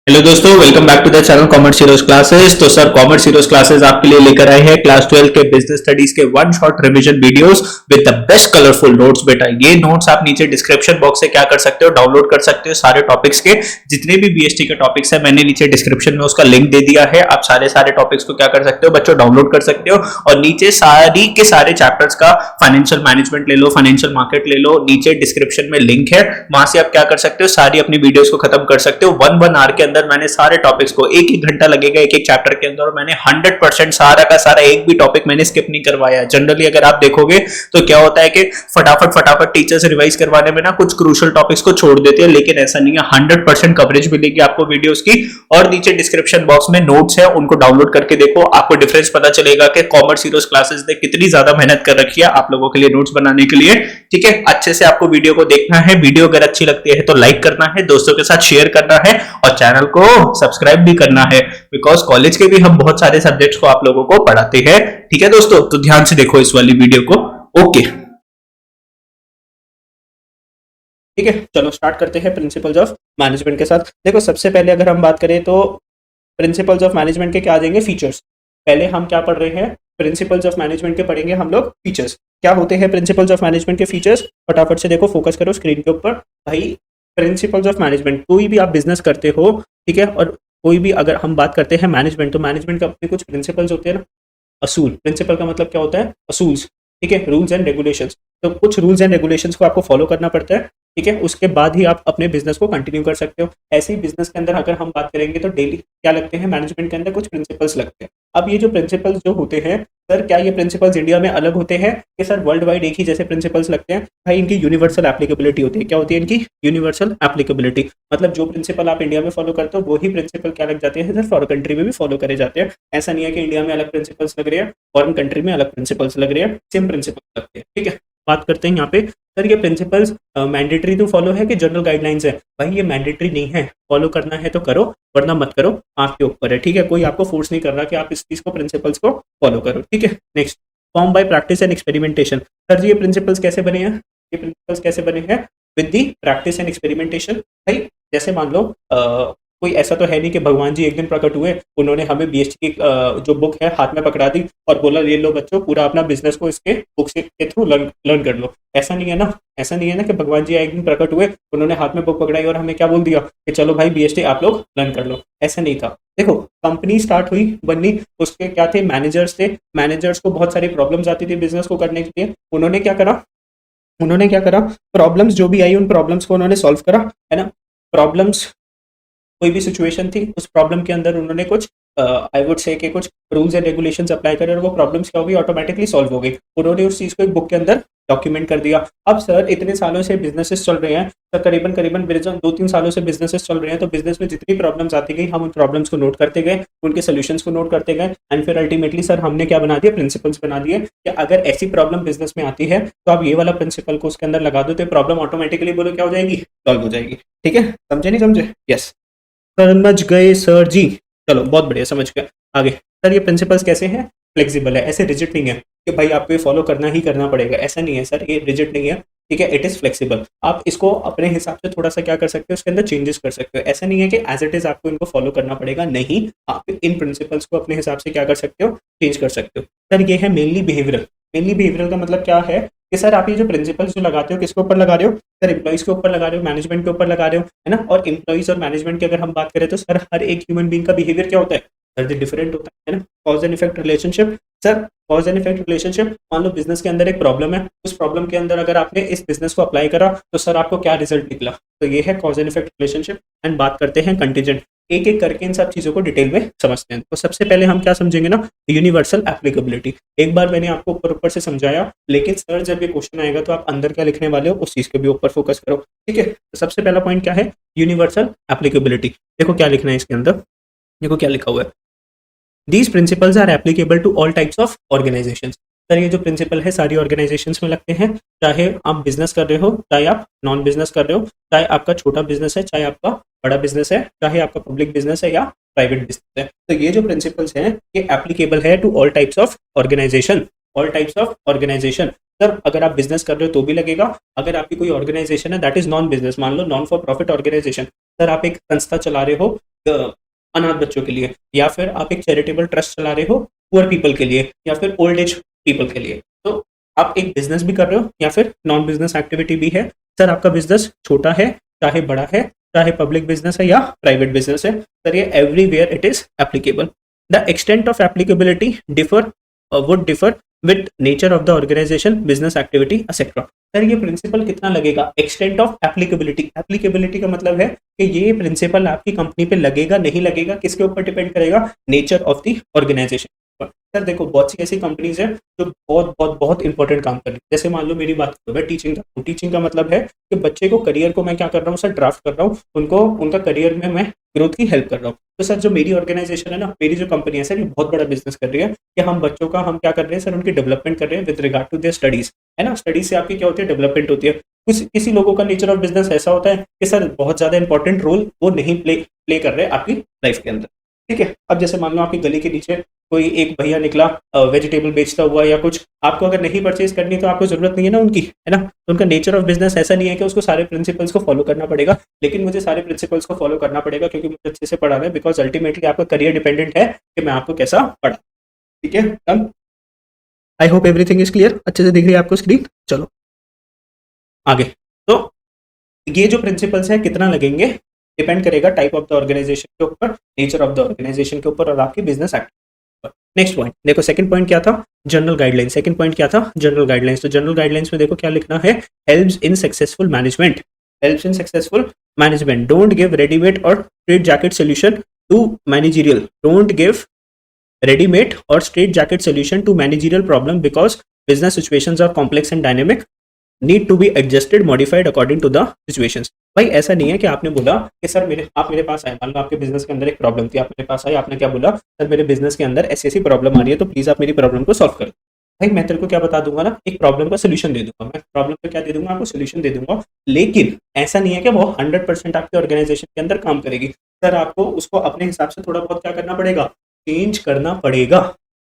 Hello दोस्तों, welcome back to the channel commerce heroes classes. तो sir commerce heroes classes आपके लिए लेकर आए हैं क्लास 12 के बिजनेस स्टडीज के one shot revision videos with the best colourful notes. बेटा ये नोट्स आप नीचे डिस्क्रिप्शन बॉक्स से क्या कर सकते हो, डाउनलोड कर सकते हो। सारे टॉपिक्स के जितने भी बीएसटी के टॉपिक्स है मैंने नीचे डिस्क्रिप्शन में उसका लिंक दे दिया है। आप सारे टॉपिक्स को क्या कर सकते हो बच्चों, डाउनलोड कर सकते हो। और नीचे सारी के सारे चैप्टर्स का फाइनेंशियल मैनेजमेंट ले लो, फाइनेंशियल मार्केट ले लो, नीचे डिस्क्रिप्शन में लिंक है, वहां से आप क्या कर सकते हो, सारी अपनी वीडियोस को खत्म कर सकते हो। वन आवर के अंदर मैंने सारे टॉपिक्स को, एक एक घंटा लगेगा एक एक चैप्टर के अंदर, और मैंने 100% सारा का सारा एक भी टॉपिक मैंने स्किप नहीं करवाया। जनरली अगर आप देखोगे तो क्या होता है कि फटाफट टीचर्स रिवाइज करवाने में ना कुछ क्रूशियल टॉपिक्स को छोड़ देते हैं, लेकिन ऐसा नहीं है। 100% कवरेज मिलेगी आपको वीडियोस की। और नीचे डिस्क्रिप्शन बॉक्स में नोट्स है, उनको डाउनलोड करके देखो, आपको डिफरेंस पता चलेगा कि कॉमर्स हीरोज क्लासेस ने कितनी ज्यादा मेहनत कर रखी है आप लोगों के लिए नोट्स बनाने के लिए। ठीक है, अच्छे से आपको वीडियो को देखना है। वीडियो अगर अच्छी लगती है तो लाइक करना है, दोस्तों के साथ शेयर करना है, और चैनल को सब्सक्राइब भी करना है, बिकॉज कॉलेज के भी हम बहुत सारे सब्जेक्ट्स को आप लोगों को पढ़ाते हैं। ठीक है दोस्तों, तो ध्यान से देखो इस वाली वीडियो को। ओके, ठीक है, चलो स्टार्ट करते हैं प्रिंसिपल्स ऑफ मैनेजमेंट के साथ। देखो सबसे पहले अगर हम बात करें तो प्रिंसिपल्स ऑफ मैनेजमेंट के क्या आ जाएंगे, फीचर्स। पहले हम क्या पढ़ रहे हैं, प्रिंसिपल्स ऑफ मैनेजमेंट के पढ़ेंगे हम लोग फीचर्स। क्या होते हैं प्रिंसिपल्स ऑफ मैनेजमेंट के फीचर्स, फटाफट से देखो, फोकस करो स्क्रीन के ऊपर। भाई प्रिंसिपल्स ऑफ मैनेजमेंट, कोई भी आप बिजनेस करते हो, ठीक है, और कोई भी अगर हम बात करते हैं मैनेजमेंट, तो मैनेजमेंट के अपने कुछ प्रिंसिपल्स होते हैं ना, असूल। प्रिंसिपल का मतलब क्या होता है, असूल्स। ठीक है, रूल्स एंड रेगुलेशंस। तो कुछ रूल्स एंड रेगुलेशंस को आपको फॉलो करना पड़ता है। ठीक है, उसके बाद ही आप अपने बिजनेस को कंटिन्यू कर सकते हो। ऐसे ही बिजनेस के अंदर अगर हम बात करेंगे तो डेली क्या लगते हैं, मैनेजमेंट के अंदर कुछ प्रिंसिपल्स लगते हैं। अब ये जो प्रिंसिपल्स जो होते हैं सर, क्या ये प्रिंसिपल्स इंडिया में अलग होते हैं कि सर वर्ल्ड वाइड एक ही जैसे प्रिंसिपल्स लगते हैं? भाई इनकी यूनिवर्सल एप्लीकेबिलिटी होती है। क्या होती है इनकी यूनिवर्सल एप्लीकेबिलिटी? मतलब जो प्रिंसिपल आप इंडिया में फॉलो करते हो वही प्रिंसिपल क्या लग जाते हैं सर, फॉरेन कंट्री में भी फॉलो करे जाते हैं। ऐसा नहीं है कि इंडिया में अलग प्रिंसिपल्स लग रहे हैं, फॉरेन कंट्री में अलग प्रिंसिपल्स लग रहे हैं, सेम प्रिंसिपल्स लगते हैं। ठीक है, बात करते हैं यहाँ पे सर, ये प्रिंसिपल्स मैंडेटरी टू फॉलो है कि जनरल गाइडलाइंस है? भाई ये मैंडेटरी नहीं है, फॉलो करना है तो करो, वरना मत करो, आपके ऊपर है। ठीक है, कोई आपको फोर्स नहीं कर रहा कि आप इस चीज को, प्रिंसिपल्स को फॉलो करो। ठीक है, next, form by practice and experimentation. Sir जी ये प्रिंसिपल्स कैसे बने हैं, ये प्रिंसिपल्स कैसे बने हैं, with the practice and experimentation. भाई जैसे मान लो कोई ऐसा तो है नहीं कि भगवान जी एक दिन प्रकट हुए, उन्होंने हमें बीएसटी की जो बुक है हाथ में पकड़ा दी और बोला ये लो बच्चों, पूरा अपना बिजनेस को इसके बुक के थ्रू लर्न कर लो। ऐसा नहीं है ना, ऐसा नहीं है ना कि भगवान जी एक दिन प्रकट हुए, उन्होंने हाथ में बुक पकड़ाई और हमें क्या बोल दिया कि चलो भाई बीएसटी आप लोग लर्न कर लो। ऐसा नहीं था। देखो कंपनी स्टार्ट हुई, बननी, उसके क्या थे, मैनेजर्स थे। मैनेजर्स को बहुत सारी प्रॉब्लम्स आती थी बिजनेस को करने के लिए। उन्होंने क्या करा, प्रॉब्लम्स जो भी आई उन प्रॉब्लम्स को उन्होंने सॉल्व करा, है ना। प्रॉब्लम्स, कोई भी सिचुएशन थी, उस प्रॉब्लम के अंदर उन्होंने कुछ आई वुड से कि कुछ रूल्स एंड रेगुलेशंस अप्लाई करे और वो प्रॉब्लम्स क्या हो गई, ऑटोमेटिकली सॉल्व हो गई। उन्होंने उस चीज़ को एक बुक के अंदर डॉक्यूमेंट कर दिया। अब सर इतने सालों से बिजनेसेस चल रहे हैं, तो करीबन 2-3 सालों से बिजनेसेस चल रहे हैं, तो बिजनेस में जितनी प्रॉब्लम्स आती गई हम उन प्रॉब्लम्स को नोट करते गए, उनके सोल्यूशंस को नोट करते गए, एंड फिर अल्टीमेटली सर हमने क्या बना दिया, प्रिंसिपल्स बना दिए कि अगर ऐसी प्रॉब्लम बिजनेस में आती है तो आप ये वाला प्रिंसिपल को उसके अंदर लगा दो, तो प्रॉब्लम ऑटोमेटिकली बोलो क्या हो जाएगी, सॉल्व हो जाएगी। ठीक है, समझे नहीं समझे? यस, समझ गए सर जी? चलो बहुत बढ़िया, समझ गया। आगे सर ये प्रिंसिपल्स कैसे हैं, फ्लेक्सिबल है, ऐसे रिजिड नहीं है कि भाई आपको ये फॉलो करना ही करना पड़ेगा। ऐसा नहीं है सर, ये रिजिड नहीं है। ठीक है, इट इज फ्लेक्सिबल। आप इसको अपने हिसाब से थोड़ा सा क्या कर सकते हो, उसके अंदर चेंजेस कर सकते हो। ऐसा नहीं है कि एज इट इज आपको इनको फॉलो करना पड़ेगा, नहीं, आप इन प्रिंसिपल्स को अपने हिसाब से क्या कर सकते हो, चेंज कर सकते हो। सर ये है मेनली बिहेवियरल। मेनली बिहेवियरल का मतलब क्या है कि सर आप ये जो प्रिंसिपल्स जो लगाते हो किसके ऊपर लगा रहे हो, सर एम्प्लॉइज के ऊपर लगा रहे हो, मैनेजमेंट के ऊपर लगा रहे हो, है ना। और एम्प्लॉइज और मैनेजमेंट की अगर हम बात करें तो सर हर एक ह्यूमन बीइंग का बिहेवियर क्या होता है सर, डिफरेंट होता है ना। Cause and effect relationship, sir cause and effect relationship, मान लो बिजनेस के अंदर एक प्रॉब्लम है, उस प्रॉब्लम के अंदर अगर आपने इस बिजनेस को अप्लाई करा तो सर आपको क्या रिजल्ट निकला, तो ये है cause and effect relationship. And बात करते हैं कंटीजेंट, एक एक करके इन सब चीजों को डिटेल में समझते हैं। तो सबसे पहले हम क्या समझेंगे ना, यूनिवर्सल एप्लीकेबिलिटी। एक बार मैंने आपको ऊपर ऊपर से समझाया, लेकिन सर जब ये क्वेश्चन आएगा तो आप अंदर क्या लिखने वाले हो उस चीज के भी ऊपर फोकस करो। ठीक है, तो सबसे पहला पॉइंट क्या है, यूनिवर्सल एप्लीकेबिलिटी। देखो क्या लिखना है इसके अंदर, देखो क्या लिखा हुआ है, these principles are applicable to all types of organisation. Sir ये जो प्रिंसिपल है सारी ऑर्गेनाइजेशंस में लगते हैं, चाहे आप बिजनेस कर रहे हो, चाहे आप नॉन बिजनेस कर रहे हो, चाहे आपका छोटा बिजनेस है, चाहे आपका बड़ा बिजनेस है, चाहे आपका पब्लिक बिजनेस है या प्राइवेट बिजनेस है। तो ये जो प्रिंसिपल्स हैं ये एप्लीकेबल है to all types of organisation, all types of organisation. Sir अगर आप बिजनेस कर रहे हो तो भी लगेगा, अगर आपकी कोई ऑर्गेनाइजेशन है दैट इज नॉन बिजनेस, मान लो non for profit organisation, sir आप एक संस्था चला रहे हो, अनाथ बच्चों के लिए, या फिर आप एक चैरिटेबल ट्रस्ट चला रहे हो पुअर पीपल के लिए, या फिर ओल्ड एज पीपल के लिए। तो आप एक बिजनेस भी कर रहे हो या फिर नॉन बिजनेस एक्टिविटी भी है। सर आपका बिजनेस छोटा है चाहे बड़ा है, चाहे पब्लिक बिजनेस है या प्राइवेट बिजनेस है, सर ये everywhere it is applicable. The extent of applicability differ would differ with nature of the organization, business activity, etc. Sir ये प्रिंसिपल कितना लगेगा? एक्सटेंट ऑफ एप्लीकेबिलिटी, एप्लीकेबिलिटी का मतलब है कि ये प्रिंसिपल आपकी कंपनी पे लगेगा नहीं लगेगा, किसके ऊपर डिपेंड करेगा? Nature of the organisation. Sir देखो बहुत सी ऐसी कंपनीज है जो बहुत बहुत बहुत इंपॉर्टेंट काम कर रही है। जैसे मान लो मेरी बात करो, मैं टीचिंग करता हूँ। टीचिंग का मतलब है कि बच्चे को करियर को मैं क्या कर रहा हूँ सर, ड्राफ्ट कर रहा हूँ, उनको उनका करियर में मैं ग्रोथ की हेल्प कर रहा हूँ। तो सर जो मेरी ऑर्गेनाइजेशन है ना, मेरी जो कंपनी है सर, ये बहुत बड़ा बिजनेस कर रही है कि हम बच्चों का हम क्या कर रहे हैं सर, उनकी डेवलपमेंट कर रहे हैं with regard to their studies, है ना। स्टडीज से आपकी क्या होती है? डेवलपमेंट होती है। कुछ किसी लोगों का नेचर ऑफ बिजनेस ऐसा होता है कि सर बहुत ज्यादा इंपॉर्टेंट रोल वो नहीं प्ले कर रहे आपकी लाइफ के अंदर, ठीक है। अब जैसे मान लो आपकी गली के नीचे कोई एक भैया निकला वेजिटेबल बेचता हुआ या कुछ, आपको अगर नहीं परचेज करनी तो आपको जरूरत नहीं है ना उनकी, है ना। तो उनका नेचर ऑफ बिजनेस ऐसा नहीं है कि उसको सारे प्रिंसिपल्स को फॉलो करना पड़ेगा, लेकिन मुझे सारे प्रिंसिपल्स को फॉलो करना पड़ेगा क्योंकि मुझे अच्छे से पढ़ाना है, बिकॉज अल्टीमेटली आपका करियर डिपेंडेंट है कि मैं आपको कैसा पढ़ा, ठीक है। Done. I hope everything is clear, अच्छे से दिख रही है आपको स्क्रीन। चलो आगे। तो ये जो प्रिंसिपल्स है कितना लगेंगे, डिपेंड करेगा टाइप ऑफ द ऑर्गेनाइजेशन के ऊपर, नेचर ऑफ द ऑर्गेनाइजेशन के ऊपर और आपकी बिजनेस एक्टिविटी। नेक्स्ट पॉइंट देखो, सेकंड पॉइंट क्या था? General guidelines. सेकंड पॉइंट क्या था? General guidelines. तो जनरल गाइडलाइंस में देखो क्या लिखना है? Helps in successful management, helps in successful management. Don't give readymade or straight jacket solution to managerial, don't give readymade or straight jacket solution to managerial problem because business situations are complex and dynamic, need to be adjusted modified according to the situations. भाई ऐसा नहीं है कि आपने बोला कि sir आप मेरे पास आए, मान लो आपके बिजनेस के अंदर एक प्रॉब्लम थी, आप मेरे पास आए, आपने क्या बोला? सर मेरे बिजनेस के अंदर ऐसी ऐसी प्रॉब्लम आ रही है, तो प्लीज आप मेरी प्रॉब्लम को सॉल्व करो। भाई मैं तेरे को क्या बता दूंगा ना, एक प्रॉब्लम का सोल्यूशन दे दूंगा, मैं प्रॉब्लम को क्या दे दूंगा? आपको सोल्यूशन दे दूंगा, लेकिन ऐसा नहीं है कि वो 100% आपके ऑर्गेनाइजेशन के अंदर काम करेगी। सर आपको उसको अपने हिसाब से थोड़ा बहुत क्या करना पड़ेगा? चेंज करना पड़ेगा।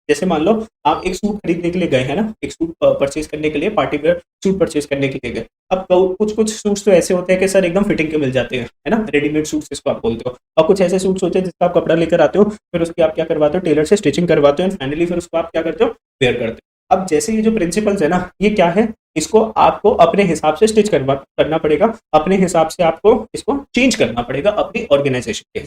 जैसे मान लो आप एक सूट खरीदने के लिए गए हैं ना, एक सूट परचेज करने के लिए, पार्टी वेयर सूट परचेज करने के लिए गए। अब कुछ कुछ सूट्स तो ऐसे होते हैं कि सर एकदम फिटिंग के मिल जाते हैं, है ना, रेडीमेड सूट्स जिसको आप बोलते हो। और कुछ ऐसे सूट्स होते हैं जिसका आप कपड़ा लेकर आते हो, फिर उसकी आप क्या करवाते हो? टेलर से स्टिचिंग करवाते हो, एंड फाइनली फिर उसको आप क्या करते हो? वेयर करते हो। अब जैसे ये जो प्रिंसिपल्स है ना, ये क्या है? इसको आपको अपने हिसाब से स्टिच करना पड़ेगा, अपने हिसाब से आपको इसको चेंज करना पड़ेगा अपनी ऑर्गेनाइजेशन के।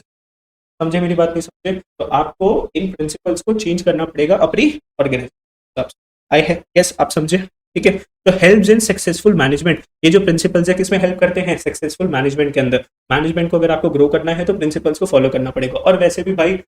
समझे मेरी बात? नहीं समझे तो आपको इन प्रिंसिपल्स को चेंज करना पड़ेगा अपनी ऑर्गेनाइजेशन। आई है यस, आप समझे? ठीक है। तो हेल्प्स इन सक्सेसफुल मैनेजमेंट, ये जो प्रिंसिपल्स है किसमें हेल्प करते हैं? सक्सेसफुल मैनेजमेंट के अंदर। मैनेजमेंट को अगर आपको ग्रो करना है तो प्रिंसिपल्स को फॉलो करना पड़ेगा। और वैसे भी भाई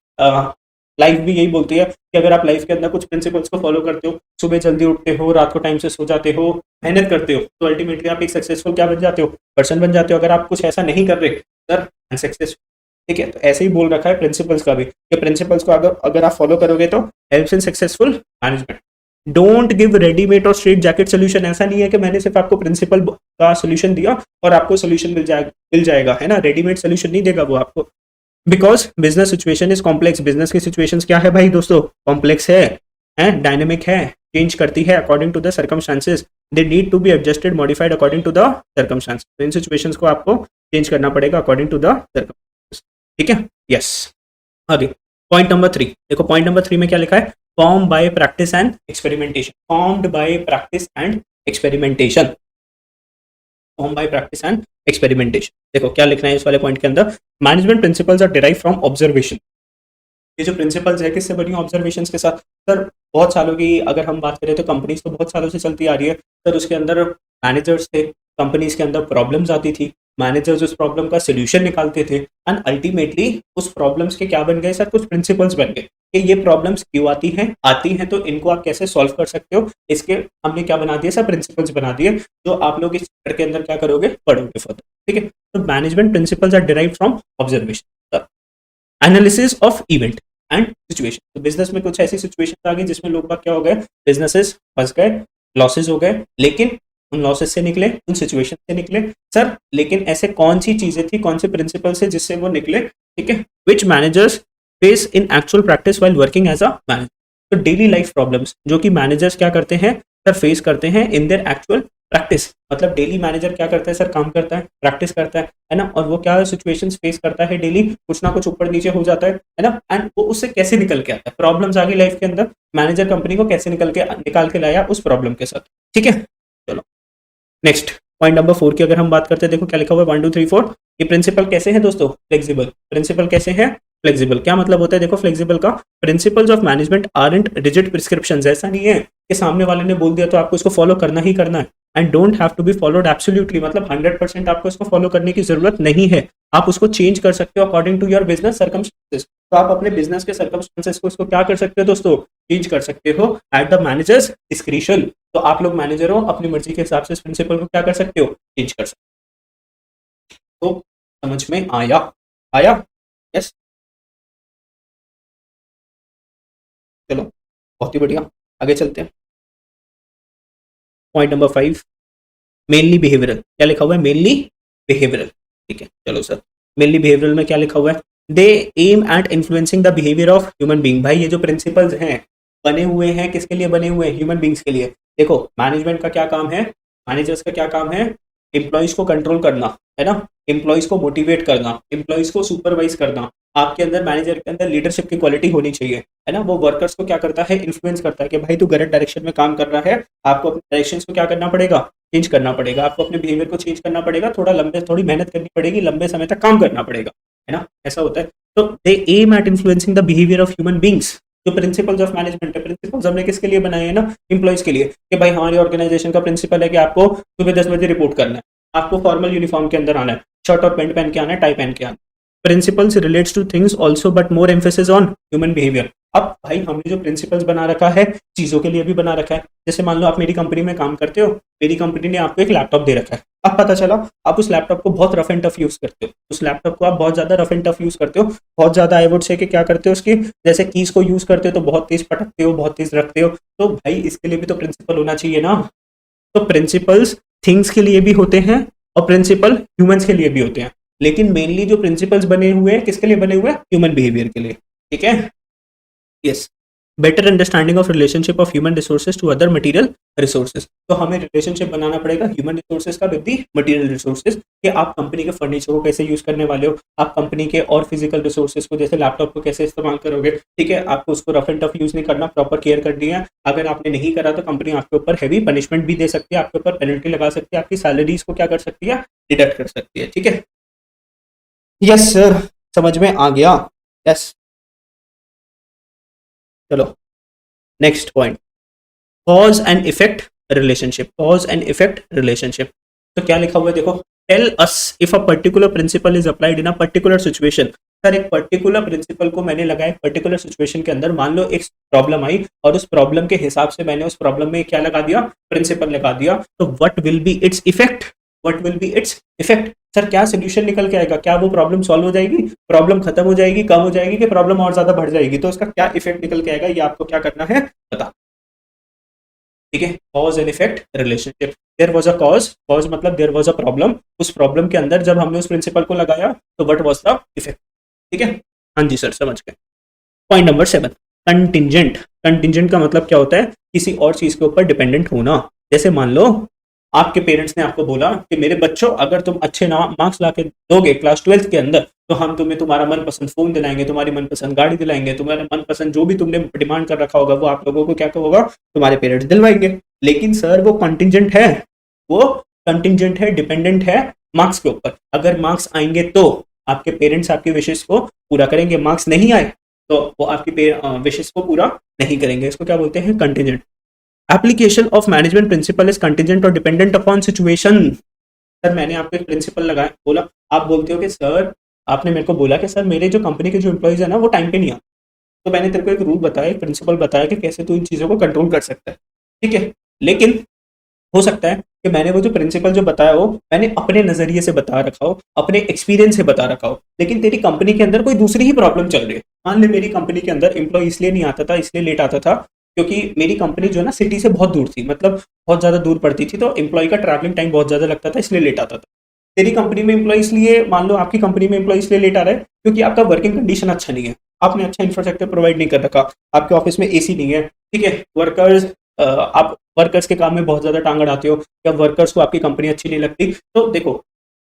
लाइफ भी यही बोलती है कि अगर आप लाइफ के अंदर कुछ प्रिंसिपल्स को फॉलो करते हो, सुबह जल्दी उठते हो, रात को टाइम से सो जाते हो, मेहनत करते हो, तो अल्टीमेटली आप एक सक्सेसफुल क्या बन जाते हो? पर्सन बन जाते हो। अगर आप कुछ ऐसा नहीं कर रहे सर, अनसक्सेसफुल। ठीक है, तो ऐसे ही बोल रखा है प्रिंसिपल्स का भी कि प्रिंसिपल्स को अगर आप फॉलो करोगे तो helps in successful management. Don't give readymade or straight jacket solution. ऐसा नहीं है कि मैंने सिर्फ आपको प्रिंसिपल का सोल्यूशन दिया और आपको सोल्यूशन मिल जाएगा, है ना। रेडीमेड सोल्यूशन नहीं देगा वो आपको, because business situation is complex. Business की सिचुएशंस क्या है भाई दोस्तों? कॉम्प्लेक्स है, डायनेमिक है, चेंज करती है according to the circumstances, they need to be adjusted modified according to the circumstance. इन सिचुएशंस को आपको चेंज करना पड़ेगा अकॉर्डिंग टू द सर्कमस्टांसेस, ठीक है। यस, आगे पॉइंट नंबर 3 देखो। पॉइंट नंबर 3 में क्या लिखा है? Form by practice and experimentation. Formed by practice and experimentation, form by practice and experimentation. देखो क्या लिखना है इस वाले पॉइंट के अंदर? Management principles are derive from observation. ये जो प्रिंसिपल्स है किससे बनी? ऑब्जर्वेशंस के साथ। सर बहुत सालों की अगर हम बात करें तो कंपनीज तो बहुत सालों से चलती आ रही है सर। उसके अंदर मैनेजर्स थे, कंपनीज के अंदर प्रॉब्लम्स आती थी, मैनेजर्स उस प्रॉब्लम का सोल्यूशन निकालते थे, एंड अल्टीमेटली उस प्रॉब्लम्स के क्या बन गए सर? कुछ प्रिंसिपल्स बन गए कि ये प्रॉब्लम्स क्यों आती हैं तो इनको आप कैसे सॉल्व कर सकते हो। इसके हमने क्या बना दिए सर? प्रिंसिपल्स बना दिए, जो आप लोग इस चैप्टर के अंदर क्या करोगे? पढ़ोगे फर्दर, ठीक है। तो management principles are derived from observation, analysis of event and situation. तो बिजनेस में कुछ ऐसी सिचुएशन आ गई जिसमें लोग बाग क्या हो गए? बिजनेसेस फंस गए, लॉसेस हो गए, लेकिन उन लॉसेस से निकले, उन सिचुएशन से निकले सर। लेकिन ऐसे कौन सी चीजें थी, कौन से प्रिंसिपल से जिससे वो निकले? ठीक है। Which managers face in actual practice while working as a manager. तो डेली लाइफ प्रॉब्लम्स जो कि मैनेजर्स क्या करते हैं? सर फेस करते हैं इन देयर एक्चुअल प्रैक्टिस। मतलब डेली मैनेजर क्या करता है सर, काम करता है, प्रैक्टिस करता है ना, और वो क्या सिचुएशंस फेस करता है डेली, कुछ ना कुछ ऊपर नीचे हो जाता है ना, एंड वो उससे कैसे निकल के आता है, प्रॉब्लम्स आ गई लाइफ के अंदर, मैनेजर कंपनी को कैसे निकाल के लाया उस प्रॉब्लम के साथ। ठीक है, चलो नेक्स्ट पॉइंट नंबर 4 की अगर हम बात करते हैं, देखो क्या लिखा हुआ है 1 2 3 4। ये प्रिंसिपल कैसे है दोस्तों, फ्लेक्सिबल। प्रिंसिपल कैसे है, फ्लेक्सिबल। क्या मतलब होता है देखो फ्लेक्सिबल का, principles of management aren't rigid prescriptions. ऐसा नहीं है कि सामने वाले ने बोल दिया तो आपको इसको फॉलो करना ही करना है, and don't have to be followed absolutely, मतलब 100% आपको इसको फॉलो करने की जरूरत नहीं है। आप उसको चेंज कर सकते हो according to your business circumstances. तो आप अपने बिजनेस के सर्कमस्टेंसेस को इसको क्या कर सकते हो दोस्तों, चेंज कर सकते हो एट द मैनेजर्स डिस्क्रिशन। तो आप लोग मैनेजर हो, अपनी मर्जी के हिसाब से इस प्रिंसिपल को क्या कर सकते हो, चेंज कर सकते हो। तो समझ में आया, आया, यस, चलो बहुत ही बढ़िया, आगे चलते हैं। Point number 5, mainly behavioural. क्या लिखा हुआ है, मेनली बिहेवियरल। ठीक है, चलो सर, मेनली बिहेवियरल में क्या लिखा हुआ है, they aim at influencing the behaviour of human being. भाई ये जो प्रिंसिपल्स हैं बने हुए हैं किसके लिए बने हुए हैं, ह्यूमन बींग्स के लिए। देखो मैनेजमेंट का क्या काम है, मैनेजर्स का क्या काम है, एम्प्लॉइज को कंट्रोल करना, है ना, एम्प्लॉइज को मोटिवेट करना, एम्प्लॉइज को सुपरवाइज करना। आपके अंदर मैनेजर के अंदर लीडरशिप की क्वालिटी होनी चाहिए, है ना। वो वर्कर्स को क्या करता है, इन्फ्लुएंस करता है कि भाई तू गलत डायरेक्शन में काम कर रहा है, आपको अपने डायरेक्शन को क्या करना पड़ेगा, चेंज करना पड़ेगा, आपको अपने बिहेवियर को चेंज करना पड़ेगा, थोड़ी मेहनत करनी पड़ेगी, लंबे समय तक काम करना पड़ेगा, है ना, ऐसा होता है। तो they aim at influencing the behaviour of human beings. जो प्रिंसिपल्स ऑफ मैनेजमेंट है, प्रिंसिपल्स हमने किसके लिए बनाए हैं ना, एम्प्लॉइज के लिए, कि भाई हमारी ऑर्गेनाइजेशन का प्रिंसिपल है कि आपको सुबह 10 बजे रिपोर्ट करना है, आपको फॉर्मल यूनिफॉर्म के अंदर आना है, शर्ट और पैंट पहन के आना है, टाई पहन के आना है। Principles relates two things also but more emphasis on human behaviour. अब भाई हमने जो प्रिंसिपल्स बना रखा है चीजों के लिए भी बना रखा है। जैसे मान लो आप मेरी कंपनी में काम करते हो, मेरी कंपनी ने आपको एक लैपटॉप दे रखा है, अब पता चला आप उस लैपटॉप को बहुत रफ एंड टफ यूज करते हो, उस लैपटॉप को आप बहुत ज्यादा रफ एंड टफ यूज करते हो, बहुत ज्यादा आई वुड से कि क्या करते हो उसकी, जैसे कीज को यूज करते हो तो बहुत तेज पटकते हो, बहुत तेज रखते हो। तो भाई इसके लिए भी तो प्रिंसिपल होना चाहिए ना। तो प्रिंसिपल्स थिंग्स के लिए भी होते हैं और प्रिंसिपल ह्यूमंस के लिए भी होते हैं, लेकिन मेनली जो प्रिंसिपल्स बने हुए हैं किसके लिए बने हुए हैं, ह्यूमन बिहेवियर के लिए। ठीक है, yes. Better understanding of relationship of human resources to other material resources. तो हमें रिलेशनशिप बनाना पड़ेगा ह्यूमन रिसोर्सेज का विद दी मटेरियल रिसोर्सेज, कि आप कंपनी के फर्नीचर को कैसे यूज करने वाले हो, आप कंपनी के और फिजिकल रिसोर्सेज को जैसे लैपटॉप को कैसे इस्तेमाल करोगे। ठीक है, आपको उसको रफ एंड टफ यूज नहीं करना, प्रॉपर केयर करनी है। अगर आपने नहीं करा तो कंपनी आपके ऊपर हैवी पनिशमेंट भी दे सकती है, आपके ऊपर पेनल्टी लगा सकती है, आपकी सैलरीज को क्या कर सकती है, डिडक्ट कर सकती है। ठीक है, यस सर, समझ में आ गया, यस। चलो next point, cause and effect relationship. Cause and effect relationship, तो क्या लिखा हुआ है देखो, tell us if a particular principle is applied in a particular situation. Sir एक पर्टिकुलर प्रिंसिपल को मैंने लगाया पर्टिकुलर सिचुएशन के अंदर, मान लो एक प्रॉब्लम आई और उस प्रॉब्लम के हिसाब से मैंने उस प्रॉब्लम में क्या लगा दिया, प्रिंसिपल लगा दिया, तो what will be its effect, what will be its effect. Sir क्या सोल्यूशन निकल के आएगा, क्या वो प्रॉब्लम सॉल्व हो जाएगी, प्रॉब्लम खत्म हो जाएगी, कम हो जाएगी, कि प्रॉब्लम और ज्यादा बढ़ जाएगी, तो उसका क्या इफेक्ट निकल के आएगा, ये आपको क्या करना है बता। ठीक है, cause and effect relationship. There was a cause, cause मतलब देयर वाज अ प्रॉब्लम, उस प्रॉब्लम के अंदर जब हमने उस प्रिंसिपल को लगाया तो व्हाट वाज द इफेक्ट। ठीक है, हाँ जी सर समझ गए। Point number 7, contingent. कंटिंजेंट का मतलब क्या होता है, किसी और चीज के ऊपर डिपेंडेंट होना। जैसे मान लो आपके पेरेंट्स ने आपको बोला कि मेरे बच्चों अगर तुम अच्छे मार्क्स ला के दोगे क्लास 12th के अंदर तो हम तुम्हें तुम्हारा मनपसंद फोन दिलाएंगे, तुम्हारी मनपसंद गाड़ी दिलाएंगे, तुम्हारा मनपसंद जो भी तुमने डिमांड कर रखा होगा वो आप लोगों को क्या होगा, तुम्हारे पेरेंट्स दिलवाएंगे। लेकिन सर वो कंटिंजेंट है, वो कंटिंजेंट है, डिपेंडेंट है मार्क्स के ऊपर। अगर मार्क्स आएंगे तो आपके पेरेंट्स आपकी विशेष को पूरा करेंगे, मार्क्स नहीं आए तो वो आपकी विशेष को पूरा नहीं करेंगे। इसको क्या बोलते हैं, contingent. Application of management principle is contingent और डिपेंडेंट अपॉन सिचुएशन। सर मैंने आपको एक प्रिंसिपल लगाया, बोला, आप बोलते हो कि सर आपने मेरे को बोला कि सर मेरे जो कंपनी के जो एम्प्लॉइज है ना वो टाइम पे नहीं आते, तो मैंने तेरे को एक रूल बताया, एक प्रिंसिपल बताया कि कैसे तू इन चीज़ों को कंट्रोल कर सकता है। ठीक है, लेकिन हो सकता है कि मैंने वो जो प्रिंसिपल जो बताया हो मैंने अपने नजरिए से बता रखा हो, अपने एक्सपीरियंस से बता रखा हो, लेकिन तेरी कंपनी के अंदर कोई दूसरी ही प्रॉब्लम चल रही है। मान ले मेरी कंपनी के अंदर एम्प्लॉय इसलिए नहीं आता था, इसलिए लेट आता था क्योंकि मेरी कंपनी जो है ना सिटी से बहुत दूर थी, मतलब बहुत ज्यादा दूर पड़ती थी, तो एम्प्लॉय का ट्रैवलिंग टाइम बहुत ज्यादा लगता था, इसलिए लेट आता था। तेरी कंपनी में एम्प्लॉय इसलिए, मान लो आपकी कंपनी में एम्प्लॉय इसलिए लेट आ रहा है क्योंकि आपका वर्किंग कंडीशन अच्छा नहीं है, आपने अच्छा इंफ्रास्ट्रक्चर प्रोवाइड नहीं कर रखा, आपके ऑफिस में एसी नहीं है। ठीक है, वर्कर्स आप वर्कर्स के काम में बहुत ज्यादा टांग अड़ाते हो, या वर्कर्स को आपकी कंपनी अच्छी नहीं लगती। तो देखो,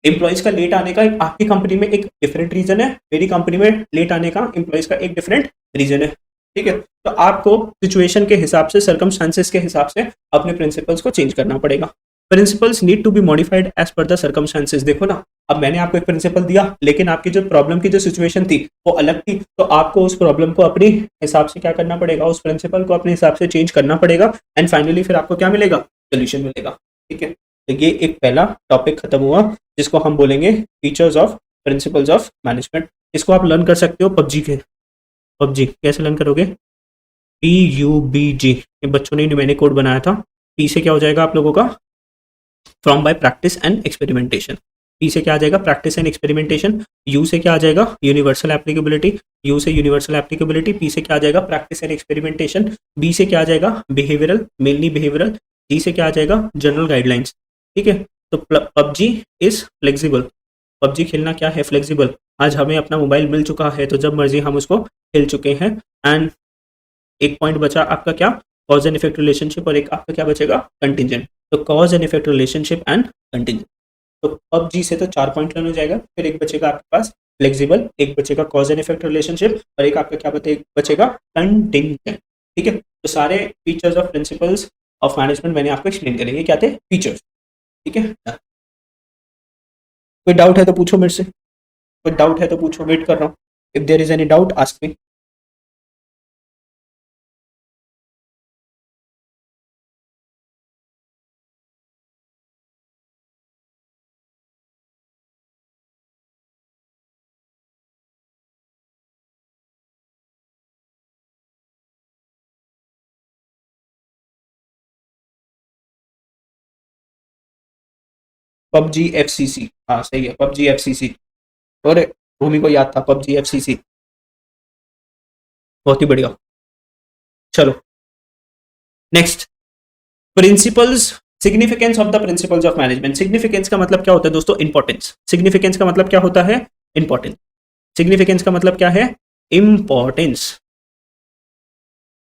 एम्प्लॉइज का लेट आने का आपकी कंपनी में एक डिफरेंट रीजन है, मेरी कंपनी में लेट आने का एम्प्लॉइज का एक डिफरेंट रीजन है। ठीक है, तो आपको सिचुएशन के हिसाब से, सर्कमस्टांसेस के हिसाब से अपने प्रिंसिपल्स को चेंज करना पड़ेगा। Principles need to be modified as per the circumstances. देखो ना, अब मैंने आपको एक प्रिंसिपल दिया, लेकिन आपकी जो प्रॉब्लम की जो सिचुएशन थी वो अलग थी, तो आपको उस प्रॉब्लम को अपने हिसाब से क्या करना पड़ेगा, उस प्रिंसिपल को अपने हिसाब से चेंज करना पड़ेगा, एंड फाइनली फिर आपको क्या मिलेगा, सोल्यूशन मिलेगा। ठीक है, तो ये एक पहला टॉपिक खत्म हुआ, जिसको हम बोलेंगे features of principles of management. इसको आप लर्न कर सकते हो पबजी के। पबजी कैसे लर्न करोगे, PUBG, ये बच्चों ने मैंने कोड बनाया था। पी से क्या हो जाएगा आप लोगों का, from by practice and experimentation. P से क्या आ जाएगा, प्रैक्टिस एंड एक्सपेरिमेंटेशन। यू से क्या आ जाएगा, यूनिवर्सल एप्लीकेबिलिटी। यू से यूनिवर्सल एप्लीकेबिलिटी। पी से क्या आ जाएगा, प्रैक्टिस एंड एक्सपेरिमेंटेशन। बी से क्या आ जाएगा, बिहेवियरल, मेनली बिहेवियरल। डी से क्या आ जाएगा, जनरल गाइडलाइंस। ठीक है, तो पबजी इज फ्लेक्सिबल। पबजी खेलना क्या है, फ्लेक्सिबल। आज हमें अपना मोबाइल मिल चुका है, तो जब मर्जी हम उसको खेल चुके हैं। एंड एक पॉइंट बचा आपका क्या, कॉज एंड इफेक्ट रिलेशनशिप, और एक आपका क्या बचेगा, कंटिजेंट। तो cause and effect relationship and contingent. तो पबजी से तो 4 पॉइंट लर्न हो जाएगा, फिर एक बचेगा आपके पास फ्लेक्सिबल, एक बचेगा कॉज एंड इफेक्ट रिलेशनशिप, और एक आपका क्या बचेगा, कंटिजेंट। ठीक है, तो सारे features of principles of management मैंने आपको एक्सप्लेन करेंगे, क्या थे फीचर्स। ठीक है, कोई डाउट है तो पूछो मेरे से, कोई डाउट है तो पूछो, वेट कर रहा हूँ। If there is any doubt ask me. PUBG FCC, हाँ सही है, PUBG FCC। और भूमि को याद था PUBG FCC, बहुत ही बढ़िया। चलो next, principles, significance of the principles of management. Significance का मतलब क्या होता है दोस्तों, इंपॉर्टेंस। सिग्निफिकेंस का मतलब क्या होता है, इंपॉर्टेंस। सिग्निफिकेंस का मतलब क्या है, importance.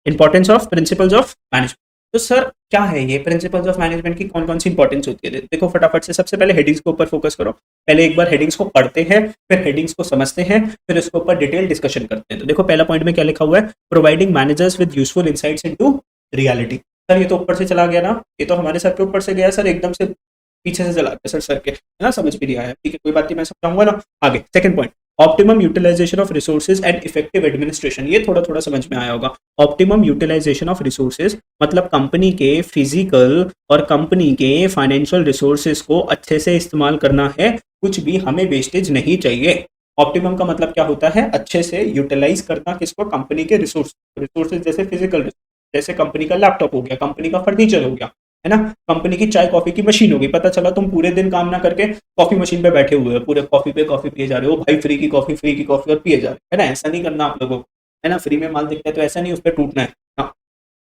Importance of principles of management. तो सर क्या है ये प्रिंसिपल्स ऑफ मैनेजमेंट की, कौन कौन सी इंपॉर्टेंस होती है, देखो फटाफट से। सबसे पहले हेडिंग्स के ऊपर फोकस करो। पहले एक बार हेडिंग्स को पढ़ते हैं, फिर हेडिंग्स को समझते हैं, फिर इसके ऊपर डिटेल डिस्कशन करते हैं। तो देखो पहला पॉइंट में क्या लिखा हुआ है, providing managers with useful insights into reality. Sir ये तो ऊपर से चला गया ना, ये तो हमारे सर के ऊपर से गया सर, एकदम से पीछे से चला गया सर के, है ना, समझ भी नहीं आया। ठीक है, कोई बात नहीं, मैं समझाऊंगा ना आगे। Second point, optimum utilisation of resources and effective administration. ये थोड़ा थोड़ा समझ में आया होगा। ऑप्टिमम यूटिलाइजेशन ऑफ रिसोर्सेज मतलब कंपनी के फिजिकल और कंपनी के फाइनेंशियल रिसोर्सेज को अच्छे से इस्तेमाल करना है, कुछ भी हमें वेस्टेज नहीं चाहिए। ऑप्टिमम का मतलब क्या होता है, अच्छे से यूटिलाइज करना, किसको, कंपनी के रिसोर्सेज, जैसे फिजिकल, जैसे कंपनी का लैपटॉप हो गया, कंपनी का फर्नीचर हो गया, है ना, कंपनी की चाय कॉफी की मशीन होगी। पता चला तुम पूरे दिन काम ना करके कॉफी मशीन पे बैठे हुए हो, पूरे कॉफी पे कॉफी पिए जा रहे हो, भाई फ्री की कॉफी और पिए जा रहे हो, है ना, ऐसा नहीं करना आप लोगों को, है ना। फ्री में माल दिखता है तो ऐसा नहीं उस पर टूटना है। हाँ,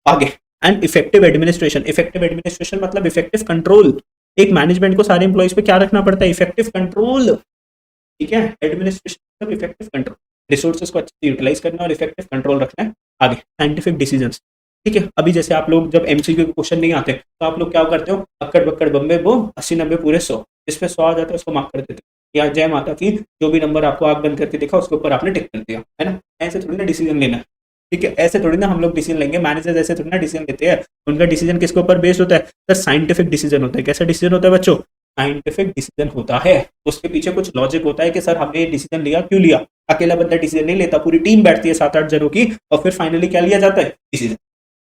आगे। And effective administration. Effective administration मतलब इफेक्टिव कंट्रोल। एक मैनेजमेंट को सारे एम्प्लॉइज पे क्या रखना पड़ता है, इफेक्टिव कंट्रोल। ठीक है, एडमिनिस्ट्रेशन मतलब इफेक्टिव कंट्रोल, रिसोर्सेज को अच्छे से यूटिलाइज करना और इफेक्टिव कंट्रोल रखना है। आगे, साइंटिफिक डिसीजंस। ठीक है, अभी जैसे आप लोग जब एमसीक्यू के क्वेश्चन नहीं आते तो आप लोग क्या करते हो, अक्कड़ बक्कड़ बम्बे वो 80 90 पूरे 100, इस पे 100 आ जाता है उसको मार्क कर देते हो, या जय माता की जो भी नंबर आपको आग बंद करके दिखा उसके ऊपर आपने टिक कर दिया, है ना। ऐसे थोड़ी ना डिसीजन लेना है। ठीक है, ऐसे थोड़ी ना हम लोग डिसीजन लेंगे, मैनेजर ऐसे थोड़ी ना डिसीजन लेते हैं। उनका डिसीजन किसके ऊपर बेस्ड होता है, सर साइंटिफिक डिसीजन होता है। कैसा डिसीजन होता है बच्चों, साइंटिफिक डिसीजन होता है। उसके पीछे कुछ लॉजिक होता है कि सर हमने ये डिसीजन लिया, क्यों लिया। अकेला बंदा डिसीजन नहीं लेता, पूरी टीम बैठती है 7 8 जनों की, और फिर फाइनली क्या लिया जाता है, डिसीजन।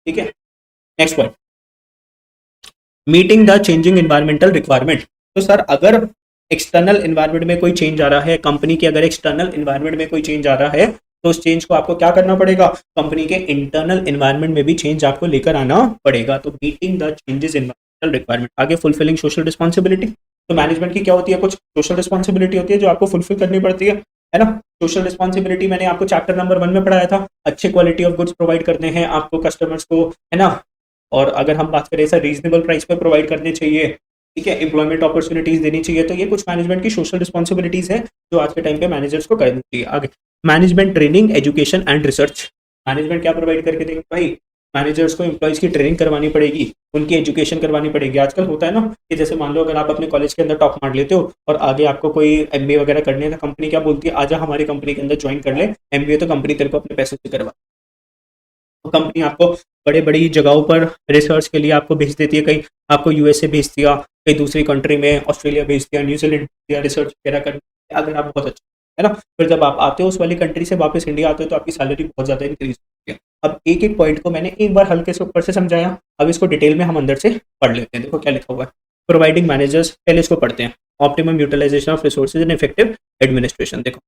ठीक है, next point, meeting the changing environmental requirement. तो सर अगर एक्सटर्नल एनवायरमेंट में कोई चेंज आ रहा है, कंपनी के अगर एक्सटर्नल एनवायरमेंट में कोई चेंज आ रहा है, तो उस चेंज को आपको क्या करना पड़ेगा, कंपनी के इंटरनल एनवायरमेंट में भी चेंज आपको लेकर आना पड़ेगा। तो meeting the changes environmental requirement. आगे, फुलफिलिंग सोशल रिस्पॉन्सिबिलिटी। तो मैनेजमेंट की क्या होती है, कुछ सोशल रिस्पॉन्सिबिलिटी होती है जो आपको फुलफिल करनी पड़ती है ना। सोशल रिस्पॉन्सिबिलिटी मैंने आपको चैप्टर नंबर 1 में पढ़ाया था। अच्छे क्वालिटी ऑफ गुड्स प्रोवाइड करने हैं आपको कस्टमर्स को, है ना। और अगर हम बात करें सर, रीजनेबल प्राइस पे प्रोवाइड करने चाहिए। ठीक है, एम्प्लॉयमेंट अपॉर्चुनिटीज देनी चाहिए। तो ये कुछ मैनेजमेंट की सोशल रिस्पॉन्सिबिलिटीज है जो आज के टाइम पे मैनेजर्स को करनी चाहिए। आगे, management training, education and research. Management क्या प्रोवाइड करके देंगे भाई, मैनेजर्स को एम्प्लॉयज की ट्रेनिंग करवानी पड़ेगी, उनकी एजुकेशन करवानी पड़ेगी। आजकल होता है ना कि जैसे मान लो अगर आप अपने कॉलेज के अंदर टॉप मार लेते हो और आगे आपको कोई एमबीए वगैरह करनी है तो कंपनी क्या बोलती है, आजा हमारी कंपनी के अंदर ज्वाइन कर ले, एमबीए तो कंपनी तेरे को अपने पैसे से करवा। तो कंपनी आपको बड़े बड़ी जगहों पर रिसर्च के लिए आपको भेज देती है, कहीं आपको यूएसए भेज दिया, कहीं दूसरी कंट्री में ऑस्ट्रेलिया भेज दिया, न्यूजीलैंड दिया रिसर्च वगैरह करने, अगर आप बहुत अच्छा है ना। फिर जब आप आते हो उस वाली कंट्री से वापस इंडिया आते हो तो आपकी सैलरी बहुत ज़्यादा इंक्रीज होती है। अब एक एक पॉइंट को मैंने एक बार हल्के से ऊपर से समझाया, अब इसको डिटेल में हम अंदर से पढ़ लेते हैं। देखो क्या लिखा हुआ है, प्रोवाइडिंग मैनेजर्स, पहले इसको पढ़ते हैं, optimum utilisation of resources and effective administration. देखो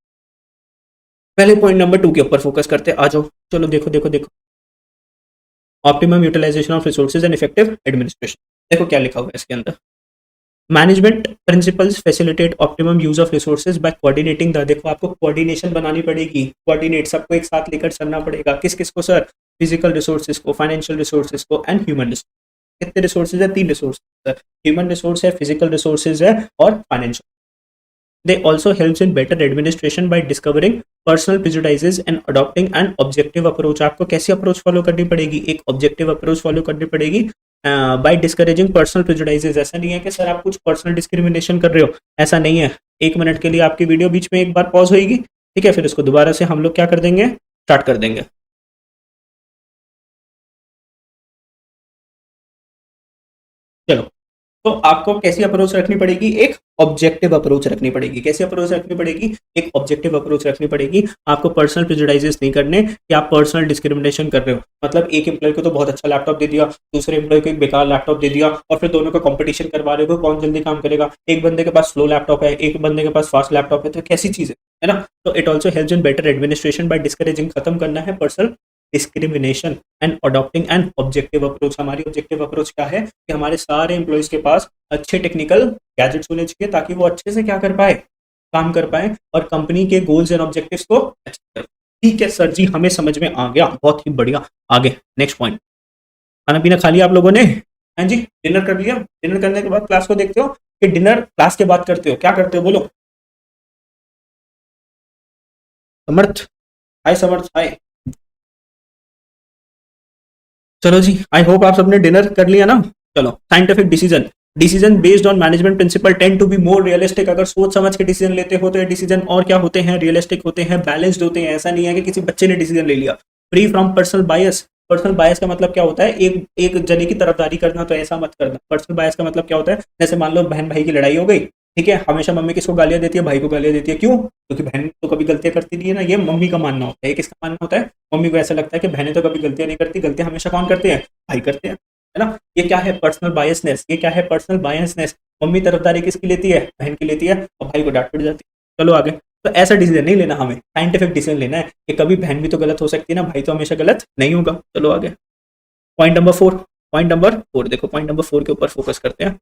पहले पॉइंट नंबर 2 के ऊपर फोकस करते हैं, आ जाओ चलो देखो देखो देखो, optimum utilisation of resources and effective administration. देखो क्या लिखा हुआ है इसके अंदर, management principles facilitate optimum use of resources by coordinating the, देखो आपको कोऑर्डिनेशन बनानी पड़ेगी, कोऑर्डिनेट सबको एक साथ लेकर चलना पड़ेगा, किस किस को सर, फिजिकल रिसोर्सेज को, फाइनेंशियल रिसोर्सेज को एंड ह्यूमन रिसोर्स। कितने रिसोर्सेज है, 3 रिसोर्सेज है, ह्यूमन रिसोर्स है, फिजिकल रिसोर्सेज है और financial. They also helps in better administration by discovering personal prejudices and adopting an objective approach। आपको कैसी अप्रोच फॉलो करनी पड़ेगी, एक ऑब्जेक्टिव अप्रोच फॉलो करनी पड़ेगी बाय डिस्करेजिंग पर्सनल प्रेजुडाइजेस। ऐसा नहीं है कि सर आप कुछ पर्सनल डिस्क्रिमिनेशन कर रहे हो, ऐसा नहीं है। 1 मिनट के लिए आपकी वीडियो बीच में एक बार पॉज होगी, ठीक है, फिर इसको दोबारा से हम लोग क्या कर देंगे, स्टार्ट कर देंगे। चलो, तो आपको कैसी अप्रोच रखनी पड़ेगी, एक ऑब्जेक्टिव अप्रोच रखनी पड़ेगी। कैसी अप्रोच रखनी पड़ेगी, एक ऑब्जेक्टिव अप्रोच रखनी पड़ेगी। आपको पर्सनल प्रेजुडाइजेस नहीं करने कि आप पर्सनल डिस्क्रिमिनेशन कर रहे हो। मतलब एक एम्प्लॉय को तो बहुत अच्छा लैपटॉप दे दिया, दूसरे एम्प्लॉय को एक बेकार लैपटॉप दे दिया और फिर दोनों का कंपटीशन करवा रहे हो, कौन जल्दी काम करेगा। एक बंदे के पास स्लो लैपटॉप है, एक बंदे के पास फास्ट लैपटॉप है, तो कैसी चीज है ना। तो it also helps in better administration by discouraging, खत्म करना है personal discrimination and adopting an objective approach. हमारी ऑब्जेक्टिव अप्रोच क्या है कि हमारे सारे एम्प्लॉयज के पास अच्छे टेक्निकल गैजेट्स होने चाहिए ताकि वो अच्छे से क्या कर पाए, काम कर पाए और कंपनी के गोल्स एंड ऑब्जेक्टिव्स को अचीव कर। ठीक है सर जी, हमें समझ में आ गया, बहुत ही बढ़िया। आगे नेक्स्ट पॉइंट, खाना पीना खा लिया आप लोगों ने, हाँ जी, डिनर कर लिया। डिनर करने के बाद क्लास को देखते हो कि डिनर क्लास के बाद करते हो, क्या करते हो बोलो। समर्थ, हाय समर्थ, हाय। चलो जी, आई होप आप सबने डिनर कर लिया ना। चलो, scientific decision, decision based on management principle tend to be more realistic. अगर सोच समझ के डिसीजन लेते हो तो ये डिसीजन और क्या होते हैं, रियलिस्टिक होते हैं, बैलेंस्ड होते हैं। ऐसा नहीं है कि किसी बच्चे ने डिसीजन ले लिया, free from personal bias. Personal bias का मतलब क्या होता है, एक एक जने की तरफदारी करना, तो ऐसा मत करना। पर्सनल बायस का मतलब क्या होता है, जैसे मान लो बहन भाई की लड़ाई हो गई, ठीक है, हमेशा मम्मी किसको गालियां देती है, भाई को गालियां देती है, क्यों, क्योंकि बहन तो कभी गलतियां करती नहीं है ना। ये मम्मी का मानना होता है, किसका मानना होता है, मम्मी को ऐसा लगता है कि बहनें तो कभी गलतियां नहीं करती, गलतियां हमेशा कौन करते हैं, भाई करते हैं, है ना। ये क्या है, पर्सनल बायसनेस। ये क्या है, पर्सनल बायसनेस। मम्मी तरफदारी किसकी लेती है, बहन की लेती है, और भाई को डांट पड़ जाती है। चलो आगे, तो ऐसा डिसीजन नहीं लेना, हमें साइंटिफिक डिसीजन लेना है कि कभी बहन भी तो गलत हो सकती है ना, भाई तो हमेशा गलत नहीं होगा। चलो आगे, पॉइंट नंबर 4, पॉइंट नंबर 4 देखो, पॉइंट नंबर 4 के ऊपर फोकस करते हैं,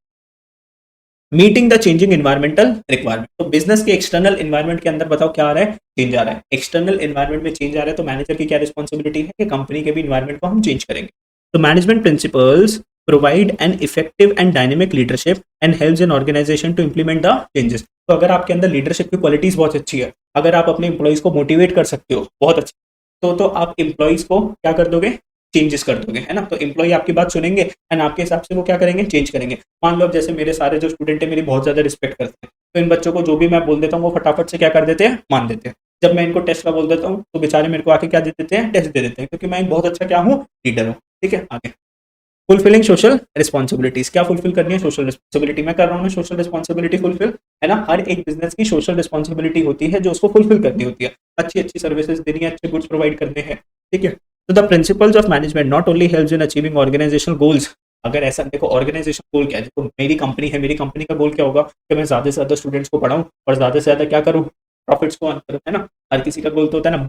meeting the changing environmental requirement. तो बिजनेस के एक्सटर्नल इन्वायरमेंट के अंदर बताओ क्या आ रहा है, चेंज आ रहा है। एक्सटर्नल इन्वायरमेंट में चेंज आ रहा है तो मैनेजर की क्या रिस्पॉन्सिबिलिटी है कि कंपनी के भी इन्वायरमेंट को हम चेंज करेंगे। तो management principles provide an effective and dynamic leadership and helps in organisation to implement the changes. तो अगर आपके अंदर लीडरशिप की क्वालिटीज बहुत अच्छी है, अगर आप अपने इंप्लॉइज को मोटिवेट कर सकते हो बहुत अच्छी, तो आप इंप्लॉइज को क्या कर दोगे, चेंजेस कर दोगे, है ना। तो एम्प्लॉय आपकी बात सुनेंगे एंड आपके हिसाब से वो क्या करेंगे, चेंज करेंगे। मान लो अब जैसे मेरे सारे जो स्टूडेंट है मेरी बहुत ज्यादा रिस्पेक्ट करते हैं, तो इन बच्चों को जो भी मैं बोल देता हूँ वो फटाफट से क्या कर देते हैं, मान देते हैं। जब मैं इनको टेस्ट का बोल देता हूँ तो बेचारे मेरे को आके क्या दे देते हैं, टेस्ट दे देते हैं, क्योंकि मैं एक बहुत अच्छा क्या हूँ, लीडर हूँ। ठीक है, आगे फुलफिलिंग सोशल रिस्पॉन्सिबिलिटीज। क्या फुलफिल करनी है, सोशल रिस्पॉन्सिबिलिटी। मैं कर रहा हूँ ना सोशल रिस्पॉन्सिबिलिटी फुलफिल, है ना। हर एक बिजनेस की सोशल रिस्पॉन्सिबिलिटी होती है जो उसको फुलफिल करनी होती है, अच्छी अच्छी सर्विसेज देनी है, अच्छे गुड्स प्रोवाइड करने हैं। ठीक है, तो the principles of management not only helps in achieving organisational goals. अगर ऐसा देखो, ऑर्गेनाइजेशन गोल क्या है, देखो मेरी कंपनी है, मेरी कंपनी का गोल क्या होगा कि मैं ज्यादा से ज्यादा स्टूडेंट्स को पढ़ाऊं और ज्यादा से ज्यादा क्या करूं, प्रॉफिट्स को अर्न करूं, है ना। हर किसी का गोल तो होता है ना।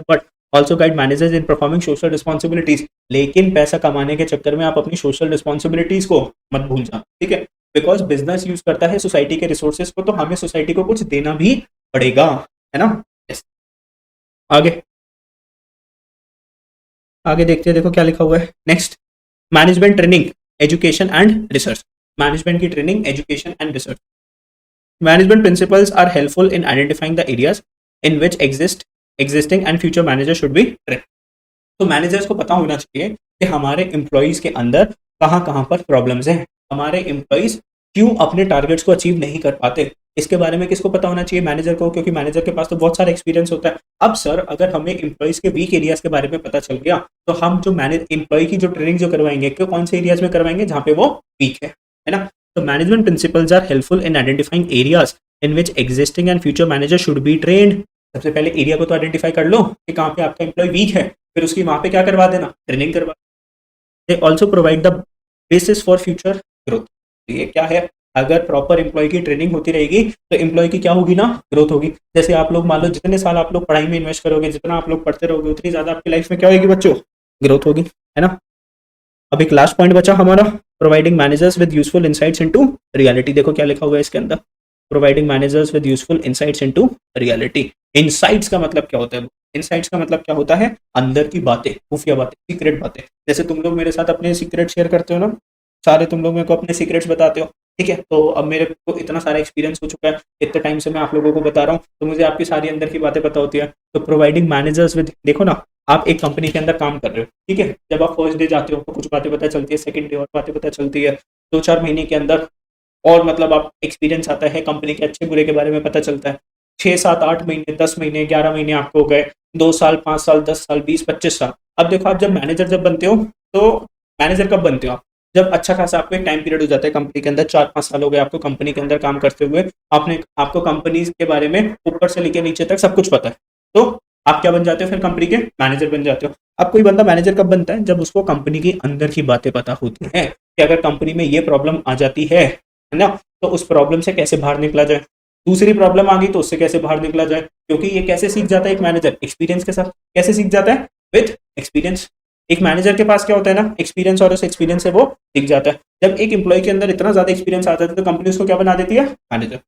But also guide managers in performing social responsibilities. लेकिन पैसा कमाने के चक्कर में आप अपनी सोशल रिस्पॉन्सिबिलिटीज को मत भूल जाओ, ठीक है। बिकॉज बिजनेस यूज करता है सोसाइटी के रिसोर्सेज को, तो हमें सोसाइटी को कुछ देना भी पड़ेगा, है ना। yes. आगे आगे देखते हैं, देखो क्या लिखा हुआ है next, management training education and research. Management की training, education and research. Management principles are helpful in identifying the areas in which existing and future managers should be trained। तो मैनेजर्स को पता होना चाहिए कि हमारे एम्प्लॉइज के अंदर कहाँ कहाँ पर प्रॉब्लम्स हैं, हमारे एम्प्लॉइज क्यों अपने टारगेट्स को अचीव नहीं कर पाते। इसके बारे में किसको पता होना चाहिए? मैनेजर को, क्योंकि मैनेजर के पास तो बहुत सारा एक्सपीरियंस होता है। अब सर अगर हमें एम्प्लॉइज के वीक एरियाज के बारे में पता चल गया तो हम जो मैनेज एम्प्लॉय की जो ट्रेनिंग जो करवाएंगे क्यों कौन से एरियाज में करवाएंगे जहाँ पे वो वीक है ना। तो management principles are helpful in identifying areas in which existing and future manager should be trained. सबसे पहले एरिया को तो आइडेंटिफाई कर लो कि कहाँ पे आपका एम्प्लॉय वीक है, फिर उसकी वहां पे क्या करवा देना, ट्रेनिंग करवा। They also provide the basis for future growth. ये क्या है, अगर प्रॉपर एम्प्लॉय की ट्रेनिंग होती रहेगी तो एम्प्लॉय की क्या होगी ना, ग्रोथ होगी। जैसे आप लोग मान लो जितने साल आप लोग पढ़ाई में इन्वेस्ट करोगे, जितना आप लोग पढ़ते रहोगे, उतनी ज्यादा आपकी लाइफ में क्या होगी बच्चों, ग्रोथ होगी, है ना। अब एक लास्ट पॉइंट बचा हमारा, providing managers with useful insights into reality. देखो क्या लिखा हुआ है इसके अंदर, providing managers with useful insights into reality. Insights का मतलब क्या होता है? इनसाइट्स का मतलब क्या होता है? अंदर की बातें, खुफिया बातें, सीक्रेट बातें। जैसे तुम लोग मेरे साथ अपने सीक्रेट शेयर करते हो ना, सारे तुम लोग मेरे को अपने सीक्रेट्स बताते हो, ठीक है। तो अब मेरे को इतना सारा एक्सपीरियंस हो चुका है, इतने टाइम से मैं आप लोगों को बता रहा हूँ, तो मुझे आपकी सारी अंदर की बातें पता होती है। तो प्रोवाइडिंग मैनेजर्स विद, देखो ना, आप एक कंपनी के अंदर काम कर रहे हो, ठीक है। जब आप फर्स्ट डे जाते हो तो कुछ बातें पता चलती है, सेकंड डे और बातें पता चलती है, 2-4 महीने के अंदर और मतलब आप एक्सपीरियंस आता है, कंपनी के अच्छे बुरे के बारे में पता चलता है। 6-7-8 महीने, 10 महीने, 11 महीने आपको हो गए, 2 साल, 5 साल, 10 साल, 20-25 साल। अब देखो आप जब मैनेजर जब बनते हो तो मैनेजर कब बनते हो आप? जब अच्छा खासा आपको एक टाइम पीरियड हो जाता है कंपनी के अंदर, 4-5 साल हो गए आपको कंपनी के अंदर काम करते हुए, आपने आपको कंपनी के बारे में ऊपर से लेकर नीचे तक सब कुछ पता है, तो आप क्या बन जाते हो फिर? कंपनी के मैनेजर बन जाते हो। अब कोई बंदा मैनेजर कब बनता है? जब उसको कंपनी की अंदर की बातें पता होती हैं कि अगर कंपनी में ये प्रॉब्लम आ जाती है ना, तो उस प्रॉब्लम से कैसे बाहर निकला जाए। दूसरी प्रॉब्लम आ गई तो उससे कैसे बाहर निकला जाए, क्योंकि ये कैसे सीख जाता है एक मैनेजर? एक्सपीरियंस के साथ। कैसे सीख जाता है? With experience. एक मैनेजर के पास क्या होता है ना, एक्सपीरियंस, और उस एक्सपीरियंस से वो सीख जाता है। जब एक एम्प्लॉय के अंदर इतना ज्यादा एक्सपीरियंस आ जाता है तो कंपनी उसको क्या बना देती है? मैनेजर।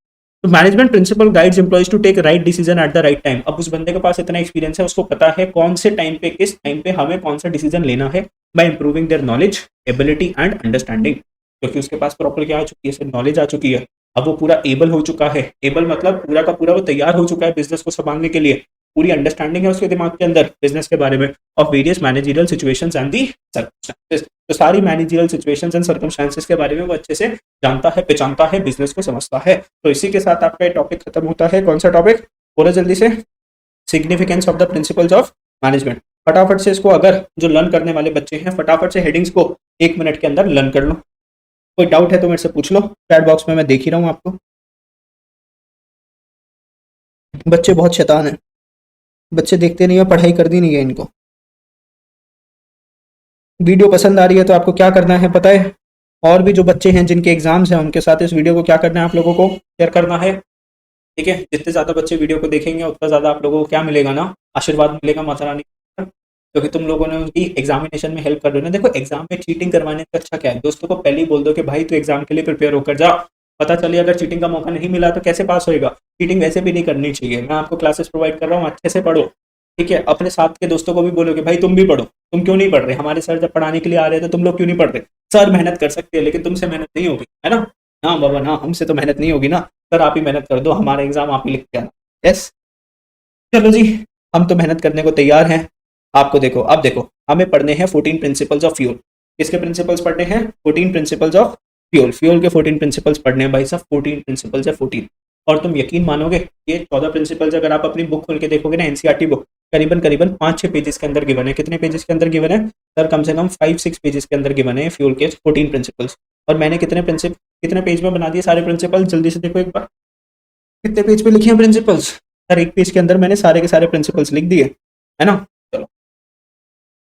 तो management principle guides employees to take right decision at the right time. अब उस बंदे के पास इतना एक्सपीरियंस है, उसको पता है कौन से टाइम पे, किस टाइम पे हमें कौन सा डिसीजन लेना है, by improving their knowledge, ability and understanding. क्योंकि उसके पास प्रॉपर क्या आ चुकी है, नॉलेज आ चुकी है। अब वो पूरा एबल हो चुका है, एबल मतलब पूरा का पूरा वो तैयार हो चुका है बिजनेस को संभालने के लिए। पूरी अंडरस्टैंडिंग है उसके दिमाग के अंदर बिजनेस के बारे में, of various managerial situations and the circumstances. तो सारी मैनेजरियल सिचुएशंस एंड सर्कमस्टेंसेस के बारे में वो अच्छे से जानता है, पहचानता है, बिजनेस को समझता है। तो इसी के साथ आपका टॉपिक खत्म होता है। कौन सा टॉपिक? बोलो जल्दी से। Significance of the principles of management. फटाफट से इसको, अगर जो लर्न करने वाले बच्चे हैं, फटाफट से हेडिंग्स को 1 मिनट के अंदर लर्न कर लो। कोई डाउट है तो मेरे से पूछ लो, चैट बॉक्स में मैं देख ही रहा हूँ आपको। बच्चे बहुत शैतान है, बच्चे देखते नहीं है, पढ़ाई करनी नहीं है इनको। वीडियो पसंद आ रही है तो आपको क्या करना है पता है? और भी जो बच्चे हैं जिनके एग्जाम्स हैं उनके साथ इस वीडियो को क्या करना है, आप लोगों को शेयर करना है, ठीक है। जितने ज्यादा बच्चे वीडियो को देखेंगे उतना ज्यादा आप लोगों को क्या मिलेगा ना, आशीर्वाद मिलेगा माता रानी, क्योंकि तुम लोगों ने उनकी एग्जामिनेशन में हेल्प कर रहे हो ना। देखो एग्जाम में चीटिंग करवाने का अच्छा क्या है, दोस्तों को पहले ही बोल दो कि भाई तू एग्जाम के लिए प्रिपेयर होकर जा। पता चले अगर चीटिंग का मौका नहीं मिला तो कैसे पास होएगा? चीटिंग वैसे भी नहीं करनी चाहिए। मैं आपको क्लासेस प्रोवाइड कर रहा हूँ, अच्छे से पढ़ो, ठीक है। अपने साथ के दोस्तों को भी बोलो कि भाई तुम भी पढ़ो। तुम क्यों नहीं पढ़ रहे? हमारे सर जब पढ़ाने के लिए आ रहे थे तुम लोग क्यों नहीं पढ़ रहे? सर मेहनत कर सकते हैं लेकिन तुमसे मेहनत नहीं होगी, है ना। हाँ बाबा ना, हमसे तो मेहनत नहीं होगी ना। सर आप ही मेहनत कर दो, हमारा एग्जाम आप ही लिख के आना। यस, चलो जी, हम तो मेहनत करने को तैयार हैं। आपको देखो, अब देखो हमें पढ़ने हैं 14 प्रिंसिपल्स ऑफ फ्यूल। किसके प्रिंसिपल्स पढ़ने हैं? 14 प्रिंसिपल्स ऑफ फ्यूल। फ्यूल के 14 प्रिंसिपल्स पढ़ने हैं भाई साहब, 14 प्रिंसिपल्स है, 14। और तुम यकीन मानोगे, ये 14 प्रिंसिपल्स अगर आप अपनी बुक खोल के देखोगे ना, एनसीईआरटी बुक, करीबन करीबन 5-6 पेजेस के अंदर गिवन है। कितने पेजेस के अंदर गिवन है सर? कम से कम 5-6 पेजेस के अंदर गिवन है फ्यूल के 14 प्रिंसिपल्स। और मैंने कितने पेज में बना दिए सारे प्रिंसिपल? जल्दी से देखो एक बार, कितने पेज पे लिखे हैं प्रिंसिपल्स? सर एक पेज के अंदर मैंने सारे के सारे प्रिंसिपल्स लिख दिए, है ना। चलो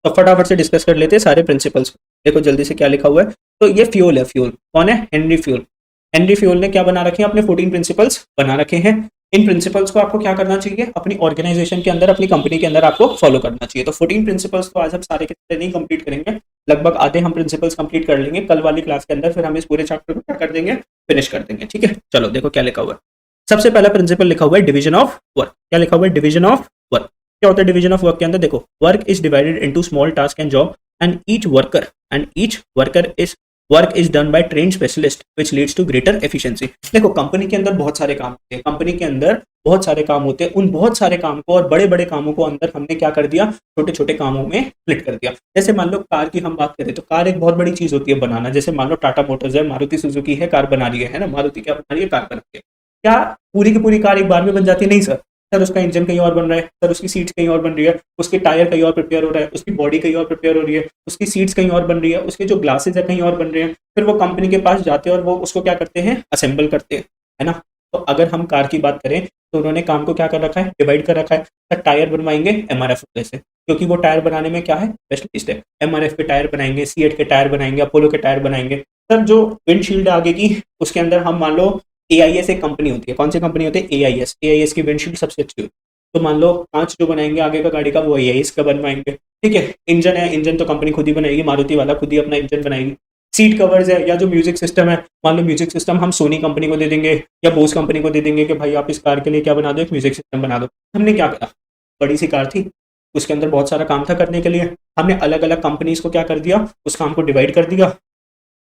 तो फटाफट से डिस्कस कर लेते हैं सारे प्रिंसिपल्स। देखो जल्दी से क्या लिखा हुआ है। तो ये फ्यूल है, फ्यूल कौन है? Henry fuel. हेनरी फ्यूल ने क्या बना रखे हैं? अपने 14 प्रिंसिपल्स बना रखे हैं। इन प्रिंसिपल्स को आपको क्या करना चाहिए? अपनी ऑर्गेनाइजेशन के अंदर, अपनी कंपनी के अंदर आपको फॉलो करना चाहिए। तो 14 प्रिंसिपल्स तो आज हम सारे के सारे नहीं कंप्लीट करेंगे, लगभग आधे हम प्रिंसिपल्स कंप्लीट कर लेंगे कल वाली क्लास के अंदर। फिर हम इस पूरे चैप्टर को क्या कर देंगे? फिनिश कर देंगे, ठीक है। चलो देखो क्या लिखा हुआ है। सबसे पहला प्रिंसिपल लिखा हुआ है डिवीजन ऑफ वर्क। क्या लिखा हुआ है? Division of work. क्या होता है डिवीजन ऑफ वर्क के अंदर? देखो, work is divided into small task and job and each worker is work is done by train specialist which leads to greater efficiency. देखो कंपनी के अंदर बहुत सारे काम होते हैं, कंपनी के अंदर बहुत सारे काम होते हैं, उन बहुत सारे काम को और बड़े बड़े कामों को अंदर हमने क्या कर दिया, छोटे छोटे कामों में स्प्लिट कर दिया। जैसे मान लो कार की हम बात करें तो कार एक बहुत बड़ी चीज होती है बनाना। जैसे मान लो टाटा मोटर्स है, मारुति सुजुकी है, कार बना रही है ना, मारुति क्या बना रही है, कार बना रही है। क्या पूरी की पूरी कार एक बार में बन जाती है? नहीं सर। सर उसका इंजन कहीं और बन रहा है, सर उसकी सीट्स कहीं और बन रही है, उसके टायर कहीं और प्रिपेयर हो रहा है, उसकी बॉडी कहीं और प्रिपेयर हो रही है, उसकी सीट्स कहीं और बन रही है, उसके जो ग्लासेस है कहीं और बन रहे हैं। फिर वो कंपनी के पास जाते हैं और वो उसको क्या करते हैं, असेंबल करते हैं, है ना। तो अगर हम कार की बात करें तो उन्होंने काम को क्या कर रखा है, डिवाइड कर रखा है। सर टायर बनवाएंगे एमआरएफ से, क्योंकि वो टायर बनाने में क्या है, स्पेशलिस्ट है। एमआरएफ के टायर बनाएंगे, सीएट के टायर बनाएंगे, अपोलो के टायर बनाएंगे। सर जो विंडशील्ड आगे की, उसके अंदर हम मान लो एआईएस एक कंपनी होती है। कौन सी कंपनी होती है? एआईएस। एआईएस की विंडशील्ड सबसे अच्छी होती है। तो मान लो कांच जो बनाएंगे आगे का गाड़ी का, वो एआईएस का बनवाएंगे। ठीक है। इंजन है, इंजन तो कंपनी खुद ही बनाएगी, मारुति वाला खुद ही अपना इंजन बनाएगी। सीट कवर्स है या जो म्यूजिक सिस्टम है, मान लो म्यूजिक सिस्टम हम सोनी कंपनी को दे देंगे या बोस कंपनी को दे देंगे कि भाई आप इस कार के लिए क्या बना दो, एक म्यूजिक सिस्टम बना दो। हमने क्या करा, बड़ी सी कार थी, उसके अंदर बहुत सारा काम था करने के लिए। हमने अलग अलग कंपनीज को क्या कर दिया, उस काम को डिवाइड कर दिया।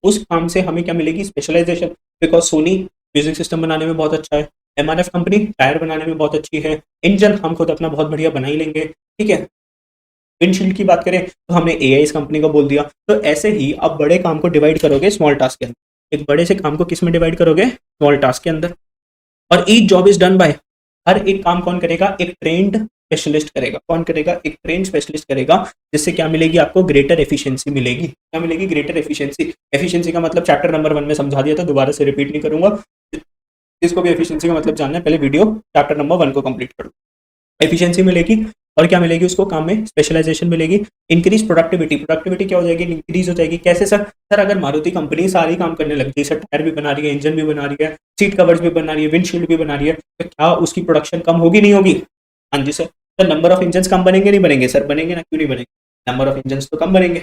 उस काम से हमें क्या मिलेगी, specialisation. Because Sony music system बनाने में बहुत अच्छा है, एमआरएफ कंपनी टायर बनाने में बहुत अच्छी है, इंजन हम खुद अपना बहुत बढ़िया बना ही लेंगे। ठीक है। विंडशील्ड की बात करें तो हमने एआईएस कंपनी को बोल दिया। तो ऐसे ही आप बड़े काम को डिवाइड करोगे स्मॉल टास्क के अंदर। एक बड़े से काम को किस में डिवाइड करोगे, स्मॉल टास्क के अंदर। और each job is done by, हर एक काम कौन करेगा, एक ट्रेंड स्पेशलिस्ट करेगा। कौन करेगा, एक ट्रेंड स्पेशलिस्ट करेगा। जिससे क्या मिलेगी आपको, ग्रेटर एफिशिएंसी मिलेगी। क्या मिलेगी, ग्रेटर एफिशिएंसी। एफिशिएंसी का मतलब चैप्टर नंबर 1 में समझा दिया था, दोबारा से रिपीट नहीं करूंगा। जिसको भी एफिशिएंसी का मतलब जानना है, पहले वीडियो चैप्टर नंबर 1 को कंप्लीट करो। एफिशिएंसी मिलेगी और क्या मिलेगी उसको, काम में स्पेशलाइजेशन मिलेगी। इंक्रीज प्रोडक्टिविटी, प्रोडक्टिविटी क्या हो जाएगी, इंक्रीज हो जाएगी। कैसे सर? सर अगर मारुति कंपनी सारी काम करने लग गई, सर टायर भी बना रही है, इंजन भी बना रही है, सीट कवर्स भी बना रही है, विंडशील्ड भी बना रही है, तो क्या उसकी प्रोडक्शन कम होगी, नहीं होगी? हाँ जी sir. Sir number of engine कम बनेंगे, नहीं बनेंगे? सर बनेंगे ना, क्यों नहीं बनेंगे, नंबर ऑफ इंजन तो कम बनेंगे।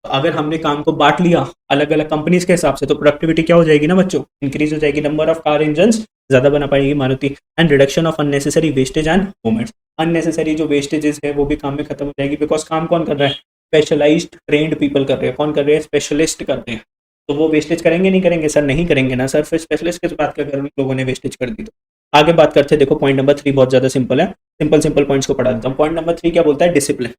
तो अगर हमने काम को बांट लिया अलग अलग कंपनीज के हिसाब से, तो प्रोडक्टिविटी क्या हो जाएगी ना बच्चों, इंक्रीज हो जाएगी। नंबर ऑफ कार इंजन ज्यादा बना पाएगी Maruti. And reduction of unnecessary wastage and movements, unnecessary जो वेस्टेजेस है वो भी काम में खत्म हो जाएगी। बिकॉज काम कौन कर रहा है, स्पेशलाइज्ड ट्रेंड पीपल कर रहे हैं। कौन कर रहे हैं, स्पेशलिस्ट कर रहे हैं। तो वो वेस्टेज करेंगे, नहीं करेंगे? सर नहीं करेंगे ना सर, फिर स्पेशलिस्ट किस बात का, अगर लोगों ने वेस्टेज कर दी तो। आगे बात करते हैं। देखो पॉइंट नंबर 3 बहुत ज्यादा सिंपल है, सिंपल सिंपल पॉइंट्स को पढ़ा देता हूँ। पॉइंट नंबर 3 क्या बोलता है, डिसिप्लिन।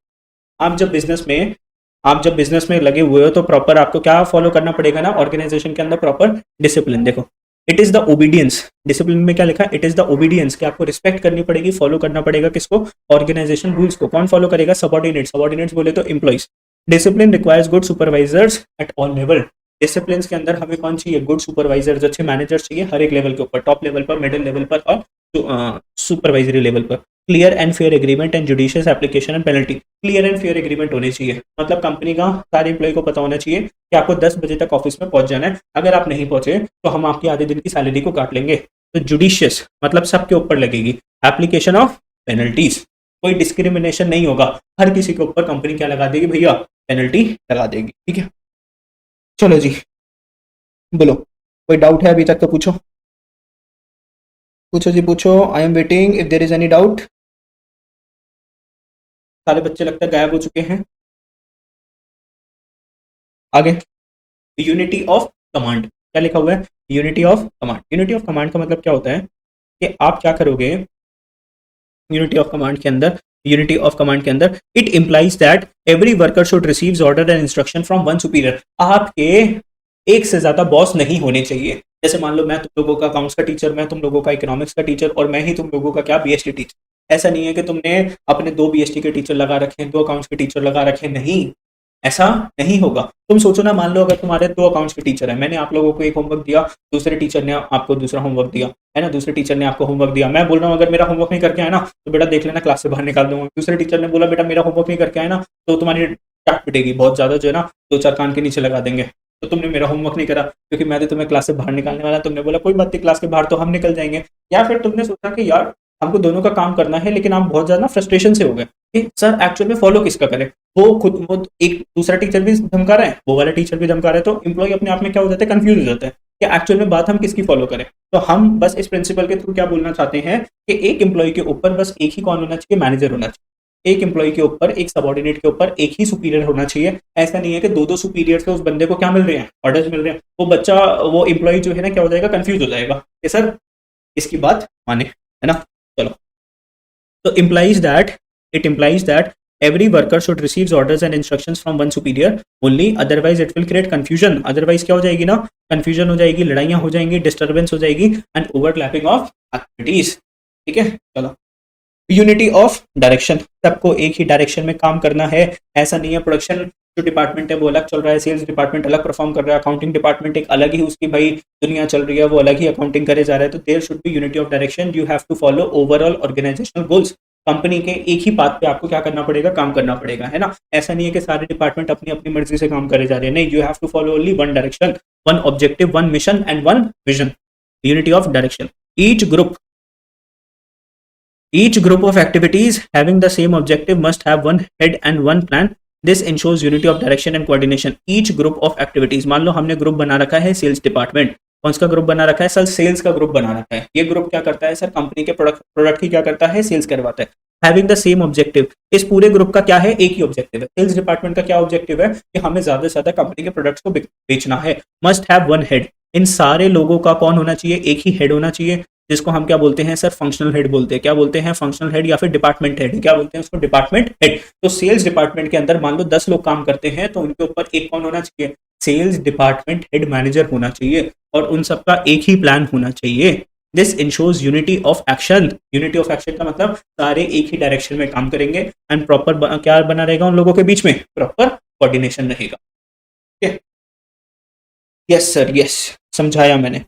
आप जब बिजनेस में लगे हुए हो तो प्रॉपर आपको क्या फॉलो करना पड़ेगा ना, ऑर्गेनाइजेशन के अंदर प्रॉपर डिसिप्लिन। देखो it is the obedience, discipline में क्या लिखा है, इट इज द ओबीडियंस, कि आपको रिस्पेक्ट करनी पड़ेगी, फॉलो करना पड़ेगा किसको, ऑर्गेनाइजेशन रूल्स को। कौन फॉलो करेगा, सबऑर्डिनेट्स। सबऑर्डिनेट्स बोले तो employees. Discipline requires good supervisors at all level. Discipline के अंदर हमें कौन चाहिए, गुड सुपरवाइजर्स, अच्छे मैनेजर्स चाहिए हर एक लेवल के ऊपर, टॉप लेवल पर, मिडिल लेवल पर और सुपरवाइजरी लेवल पर। Clear and fair agreement and judicious application and penalty. Clear and fair agreement होनी चाहिए, मतलब कंपनी का सारे एम्प्लॉय को पता होना चाहिए कि आपको 10 बजे तक ऑफिस में पहुंच जाना है। अगर आप नहीं पहुंचे तो हम आपकी आधे दिन की सैलरी को काट लेंगे। तो जुडिशियस मतलब सबके ऊपर लगेगी। एप्लीकेशन ऑफ पेनल्टीज, कोई डिस्क्रिमिनेशन नहीं होगा, हर किसी के ऊपर कंपनी क्या लगा देगी भैया, पेनल्टी लगा देगी। ठीक है, चलो जी बोलो, कोई डाउट है अभी तक तो पूछो, पूछो जी पूछो। I am waiting if there is any doubt. सारे बच्चे लगता है गायब हो चुके हैं। आगे, यूनिटी ऑफ कमांड, क्या लिखा हुआ है, unity of command. Unity of command का मतलब क्या होता है कि आप क्या करोगे यूनिटी ऑफ कमांड के अंदर, यूनिटी ऑफ कमांड के अंदर it implies that every worker should receives order and instruction from one superior. आपके एक से ज्यादा बॉस नहीं होने चाहिए। जैसे मान लो मैं तुम लोगों का अकाउंट्स का टीचर, मैं तुम लोगों का इकोनॉमिक्स का टीचर, और मैं ही तुम लोगों का क्या, बीएसटी टीचर। ऐसा नहीं है कि तुमने अपने 2 बीएसटी के टीचर लगा रखे हैं, 2 अकाउंट्स के टीचर लगा रखे हैं, नहीं, ऐसा नहीं होगा। तुम सोचो ना, मान लो अगर तुम्हारे 2 अकाउंट्स के टीचर है, मैंने आप लोगों को एक होमवर्क दिया, दूसरे टीचर ने आपको दूसरा होमवर्क दिया, है ना, दूसरे टीचर ने आपको होमवर्क दिया। मैं बोल रहा हूँ अगर मेरा होमवर्क नहीं करके आया ना तो बेटा देख लेना, क्लास से बाहर निकाल दूंगा। दूसरे टीचर ने बोला बेटा मेरा होमवर्क नहीं करके आया ना तो तुम्हारी टाट पिटेगी बहुत ज्यादा, जो है ना 2-4 कान के नीचे लगा देंगे। तो तुमने मेरा होमवर्क नहीं करा क्योंकि मैं तो तुम्हें क्लास से बाहर निकालने वाला, तुमने बोला कोई बात नहीं, क्लास के बाहर तो हम निकल जाएंगे। या फिर तुमने सोचा कि यार हमको दोनों का काम करना है, लेकिन आप बहुत ज्यादा फ्रस्ट्रेशन से हो गए कि सर एक्चुअल में फॉलो किसका करें। वो एक दूसरा टीचर भी धमका रहा है, वो वाला टीचर भी धमका रहा है, तो एम्प्लॉय अपने आप में क्या हो जाता है, कंफ्यूज हो जाता है कि एक्चुअल में बात हम किसकी फॉलो करें। तो हम बस इस प्रिंसिपल के थ्रू क्या बोलना चाहते हैं कि एक एम्प्लॉय के ऊपर बस एक ही कौन होना चाहिए, मैनेजर होना चाहिए। एक एम्प्लॉय के ऊपर, एक सबॉर्डिनेट के ऊपर एक ही सुपीरियर होना चाहिए। ऐसा नहीं है कि दो दो सुपीरियर से उस बंदे को क्या मिल रहे हैं, ऑर्डर्स मिल रहे हैं। वो बच्चा, वो एम्प्लॉय जो है ना, क्या हो जाएगा, कंफ्यूज हो जाएगा कि सर इसकी बात माने, है ना। चलो, तो it implies that every worker should receive orders and instructions from one superior only, otherwise it will create confusion। otherwise क्या हो जाएगी ना, confusion हो जाएगी, लड़ाइयाँ हो जाएंगी, disturbance हो जाएगी and overlapping of activities। ठीक है, चलो, यूनिटी ऑफ डायरेक्शन, सबको एक ही डायरेक्शन में काम करना है। ऐसा नहीं है प्रोडक्शन जो डिपार्टमेंट है वो अलग चल रहा है, सेल्स डिपार्टमेंट अलग परफॉर्म कर रहा है, अकाउंटिंग डिपार्टमेंट एक अलग ही उसकी भाई दुनिया चल रही है, वो अलग ही अकाउंटिंग करे जा रहा है। तो there should be unity of direction, you have to follow overall organisational goals. Company के एक ही पाथ पे आपको क्या करना पड़ेगा, काम करना पड़ेगा, है ना। ऐसा नहीं है कि सारे डिपार्टमेंट अपनी अपनी मर्जी से काम करे जा रहे हैं, नहीं, you have to follow only one direction, one objective, one mission and one vision, unity of direction. Each group of activities having the same objective must have one head and one plan. This ensures unity of direction and coordination. Each group of activities, मान लो हमने group बना रखा है sales department, कौन सा group बना रखा है सर, सेल्स का ग्रुप बना रखा है। ये ग्रुप क्या करता है सर, कंपनी के प्रोडक्ट की क्या करता है, सेल्स करवाता है। हैविंग द सेम ऑब्जेक्टिव, इस पूरे ग्रुप का क्या है, एक ही ऑब्जेक्टिव है। सेल्स डिपार्टमेंट का क्या ऑब्जेक्टिव है कि हमें ज्यादा से ज्यादा कंपनी के प्रोडक्ट्स को बेचना है। मस्ट हैव वन हेड, इन सारे लोगों का कौन होना चाहिए, एक ही हेड होना चाहिए, जिसको हम क्या बोलते हैं सर, फंक्शनल हेड बोलते हैं। क्या बोलते हैं, फंक्शनल हेड या फिर डिपार्टमेंट हेड, क्या बोलते हैं उसको, डिपार्टमेंट हेड। तो सेल्स डिपार्टमेंट के अंदर मान लो 10 लोग काम करते हैं, तो उनके ऊपर एक कौन होना चाहिए, सेल्स डिपार्टमेंट हेड मैनेजर होना चाहिए, और उन सबका एक ही प्लान होना चाहिए। This ensures unity of action. Unity of action का मतलब सारे एक ही डायरेक्शन में काम करेंगे एंड प्रॉपर क्या बना रहेगा उन लोगों के बीच में, प्रॉपर कोऑर्डिनेशन रहेगा। ठीक है, यस सर, यस, समझाया मैंने।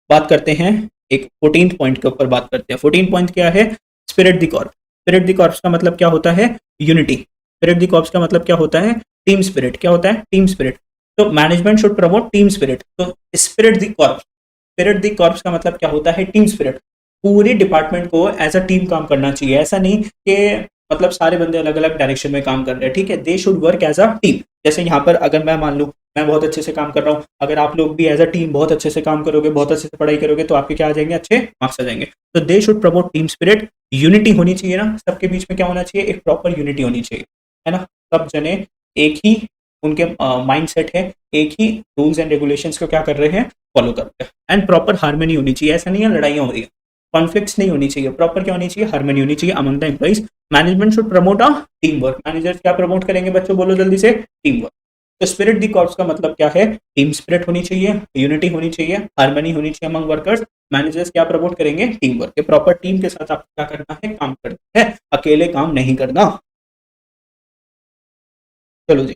बात करते हैं एक 14th पॉइंट के ऊपर बात करते हैं। 14 पॉइंट क्या है, spirit the Corp. Spirit de corps का मतलब क्या होता है, यूनिटी। स्पिरिट द कॉर्प्स का मतलब क्या होता है, टीम स्पिरिट। क्या होता है, टीम स्पिरिट। तो management should promote team spirit. तो spirit de corps, spirit de corps का मतलब क्या होता है, टीम स्पिरिट। पूरी डिपार्टमेंट को एज अ टीम काम करना चाहिए। ऐसा नहीं कि मतलब सारे बंदे अलग अलग डायरेक्शन में काम कर रहे हैं, ठीक है, they should work as a team. जैसे यहाँ पर अगर मैं मान लूँ मैं बहुत अच्छे से काम कर रहा हूँ, अगर आप लोग भी एज अ टीम बहुत अच्छे से काम करोगे, बहुत अच्छे से पढ़ाई करोगे, तो आपके क्या आ जाएंगे, अच्छे मार्क्स आ जाएंगे। तो they should promote team spirit. Unity होनी चाहिए ना, सबके बीच में क्या होना चाहिए, एक प्रॉपर यूनिटी होनी चाहिए, है ना। सब जने एक ही उनके माइंड सेट है, एक ही रूल्स एंड रेगुलेशंस को क्या कर रहे हैं, फॉलो कर रहे हैं। एंड प्रॉपर हार्मनी होनी चाहिए। ऐसा नहीं है लड़ाइयाँ हो रही है, कॉन्फ्लिक्ट्स नहीं होनी चाहिए, प्रॉपर क्या होनी चाहिए, हार्मनी होनी चाहिए among the employees. Management should promote a team work. Manager क्या प्रमोट करेंगे बच्चों, बोलो जल्दी से, टीम वर्क। तो स्पिरिट द कॉर्प्स का मतलब क्या है, टीम स्पिरिट होनी चाहिए, यूनिटी होनी चाहिए, हार्मनी होनी चाहिए अमंग वर्कर्स। मैनेजर्स क्या प्रमोट करेंगे, टीम वर्क। के प्रॉपर टीम के साथ आपको क्या करना है, काम करना है, अकेले काम नहीं करना। चलो जी,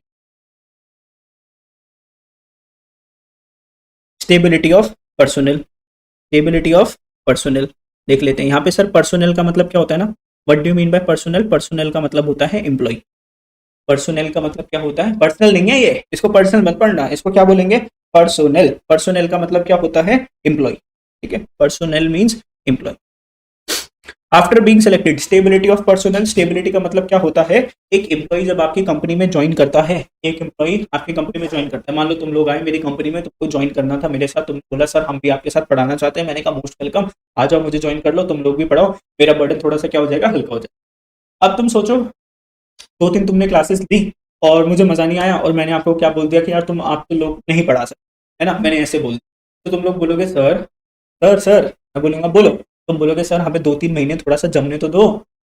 stability of personnel. Stability of personnel देख लेते हैं। यहाँ पे सर पर्सोनल का मतलब क्या होता है ना, what do you mean by personnel. Personnel का मतलब होता है एम्प्लॉय। पर्सोनल का मतलब क्या होता है, पर्सनल नहीं है ये, इसको पर्सनल मत पढ़ना, इसको क्या बोलेंगे, पर्सोनल। पर्सोनल का मतलब क्या होता है, एम्प्लॉय। ठीक है, personnel means employ. After being selected, stability of personnel. Stability का मतलब क्या होता है, एक एम्प्लॉय जब आपकी कंपनी में ज्वाइन करता है, एक एम्प्लॉय आपकी कंपनी में ज्वाइन करता है, मान लो तुम लोग आए मेरी कंपनी में, तुमको ज्वाइन करना था मेरे साथ, तुम बोला सर हम भी आपके साथ पढ़ाना चाहते हैं। मैंने कहा मोस्ट वेलकम, आ जाओ मुझे ज्वाइन कर लो, तुम लोग भी पढ़ाओ, मेरा बर्डन थोड़ा सा क्या हो जाएगा, हल्का हो जाएगा। अब तुम सोचो 2 दिन तुमने क्लासेस ली और मुझे मजा नहीं आया, और मैंने आपको क्या बोल दिया कि यार तुम आप तो लोग नहीं पढ़ा सकते, है ना, मैंने ऐसे बोल दिया। तो तुम लोग बोलोगे सर सर सर, मैं बोलूंगा बोलो, तुम बोलोगे सर हमें 2-3 महीने थोड़ा सा जमने तो दो,